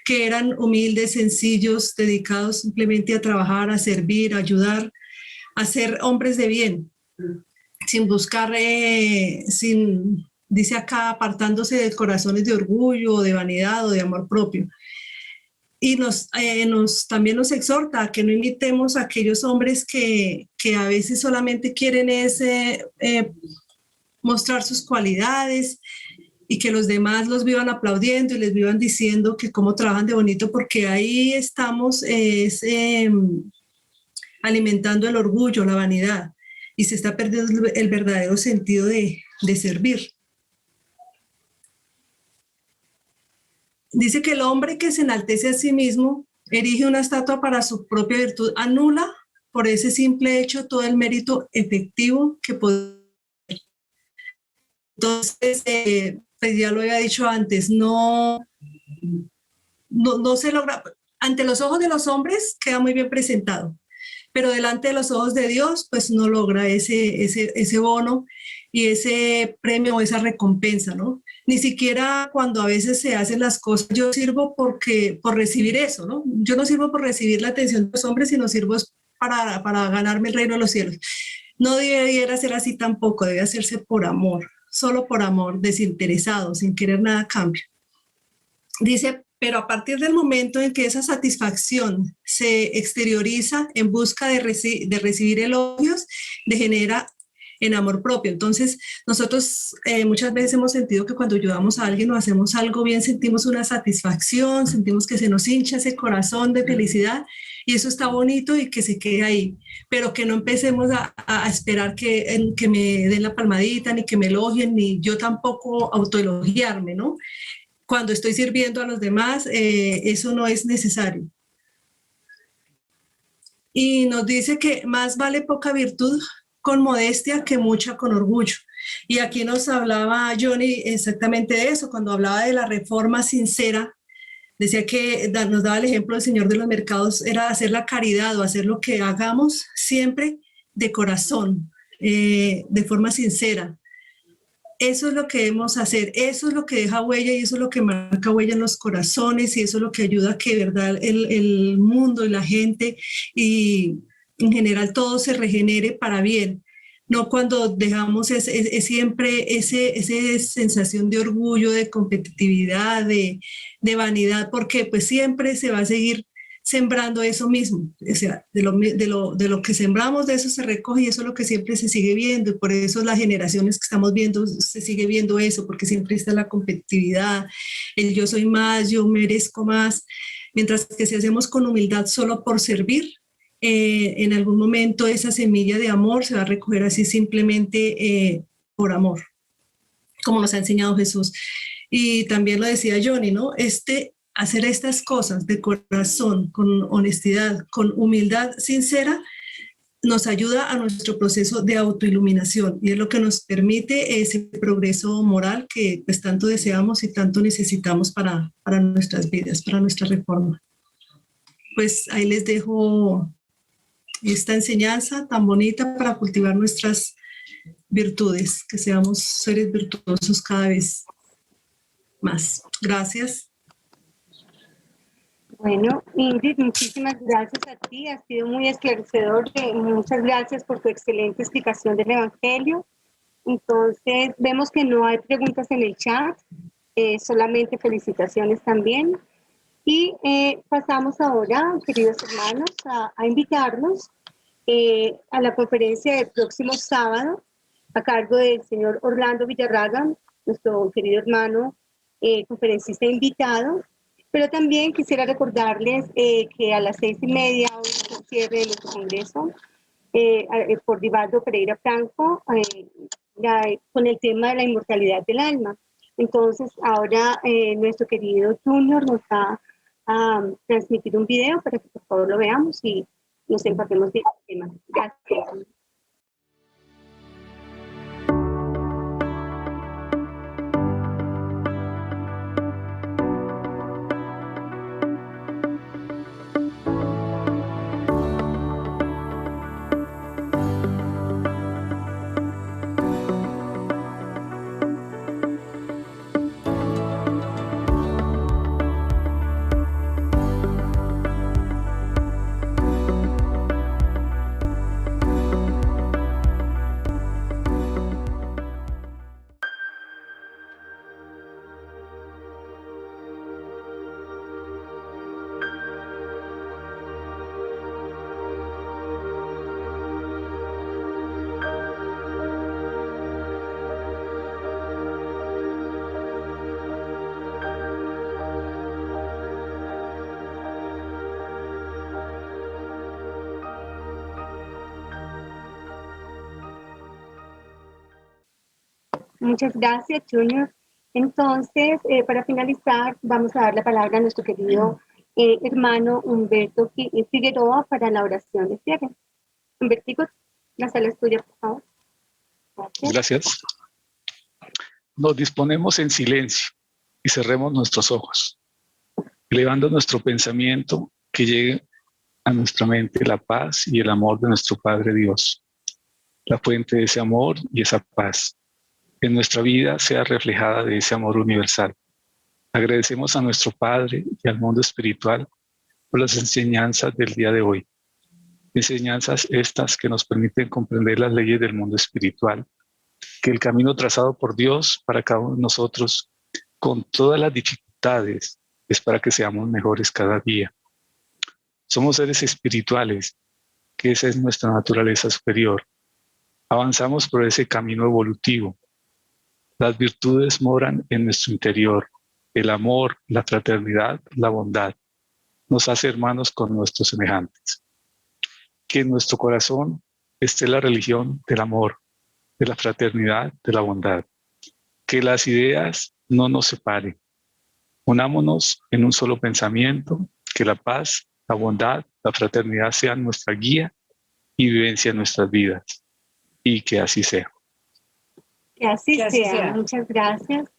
que eran humildes, sencillos, dedicados simplemente a trabajar, a servir, a ayudar, a ser hombres de bien, sin buscar, dice acá, apartándose de corazones de orgullo, de vanidad o de amor propio. Y también nos exhorta a que no imitemos a aquellos hombres que a veces solamente quieren mostrar sus cualidades y que los demás los vivan aplaudiendo y les vivan diciendo que cómo trabajan de bonito, porque ahí estamos alimentando el orgullo, la vanidad, y se está perdiendo el verdadero sentido de servir. Dice que el hombre que se enaltece a sí mismo, erige una estatua para su propia virtud, anula por ese simple hecho todo el mérito efectivo que puede. Entonces, pues ya lo había dicho antes, no se logra, ante los ojos de los hombres queda muy bien presentado, pero delante de los ojos de Dios, pues no logra ese bono y ese premio o esa recompensa, ¿no? Ni siquiera cuando a veces se hacen las cosas, yo sirvo por recibir eso, ¿no? Yo no sirvo por recibir la atención de los hombres, sino sirvo para ganarme el reino de los cielos. No debería ser así tampoco, debe hacerse por amor, solo por amor, desinteresado, sin querer nada a cambio. Dice, pero a partir del momento en que esa satisfacción se exterioriza en busca de recibir elogios, degenera en amor propio. Entonces, nosotros muchas veces hemos sentido que cuando ayudamos a alguien o hacemos algo bien, sentimos una satisfacción, sentimos que se nos hincha ese corazón de felicidad y eso está bonito y que se quede ahí, pero que no empecemos a esperar que me den la palmadita, ni que me elogien, ni yo tampoco autoelogiarme, ¿no? Cuando estoy sirviendo a los demás, eso no es necesario. Y nos dice que más vale poca virtud con modestia que mucha con orgullo. Y aquí nos hablaba Johnny exactamente de eso, cuando hablaba de la reforma sincera, decía que nos daba el ejemplo del Señor de los mercados, era hacer la caridad o hacer lo que hagamos siempre de corazón, de forma sincera. Eso es lo que debemos hacer, eso es lo que deja huella y eso es lo que marca huella en los corazones y eso es lo que ayuda a que, ¿verdad?, el mundo y la gente y en general todo se regenere para bien. No cuando dejamos siempre esa sensación de orgullo, de competitividad, de vanidad, porque pues siempre se va a seguir sembrando eso mismo, o sea, de lo que sembramos, de eso se recoge y eso es lo que siempre se sigue viendo y por eso las generaciones que estamos viendo se sigue viendo eso, porque siempre está la competitividad, el yo soy más, yo merezco más, mientras que si hacemos con humildad solo por servir, en algún momento esa semilla de amor se va a recoger así simplemente por amor, como nos ha enseñado Jesús. Y también lo decía Johnny, ¿no? Hacer estas cosas de corazón, con honestidad, con humildad sincera, nos ayuda a nuestro proceso de autoiluminación y es lo que nos permite ese progreso moral que pues tanto deseamos y tanto necesitamos para nuestras vidas, para nuestra reforma. Pues ahí les dejo esta enseñanza tan bonita para cultivar nuestras virtudes, que seamos seres virtuosos cada vez más. Gracias. Bueno, Ingrid, muchísimas gracias a ti, ha sido muy esclarecedor. Muchas gracias por tu excelente explicación del Evangelio. Entonces, vemos que no hay preguntas en el chat, solamente felicitaciones también. Y pasamos ahora, queridos hermanos, a invitarlos a la conferencia del próximo sábado, a cargo del señor Orlando Villarraga, nuestro querido hermano conferencista invitado. Pero también quisiera recordarles que a las 6:30 hoy es el cierre de nuestro congreso por Divaldo Pereira Franco con el tema de la inmortalidad del alma. Entonces ahora nuestro querido Junior nos va a transmitir un video para que por favor lo veamos y nos empapemos de este tema. Gracias. Muchas gracias, Junior. Entonces, para finalizar, vamos a dar la palabra a nuestro querido hermano Humberto Figueroa para la oración de cierre. Humbertico, la sala es tuya, por favor. Gracias. Nos disponemos en silencio y cerremos nuestros ojos, elevando nuestro pensamiento que llegue a nuestra mente la paz y el amor de nuestro Padre Dios, la fuente de ese amor y esa paz. En nuestra vida sea reflejada de ese amor universal. Agradecemos a nuestro Padre y al mundo espiritual por las enseñanzas del día de hoy. Enseñanzas estas que nos permiten comprender las leyes del mundo espiritual, que el camino trazado por Dios para cada uno de nosotros, con todas las dificultades, es para que seamos mejores cada día. Somos seres espirituales, que esa es nuestra naturaleza superior. Avanzamos por ese camino evolutivo. Las virtudes moran en nuestro interior. El amor, la fraternidad, la bondad nos hace hermanos con nuestros semejantes. Que en nuestro corazón esté la religión del amor, de la fraternidad, de la bondad. Que las ideas no nos separen. Unámonos en un solo pensamiento, que la paz, la bondad, la fraternidad sean nuestra guía y vivencia en nuestras vidas. Y que así sea. Que así sea. Muchas gracias.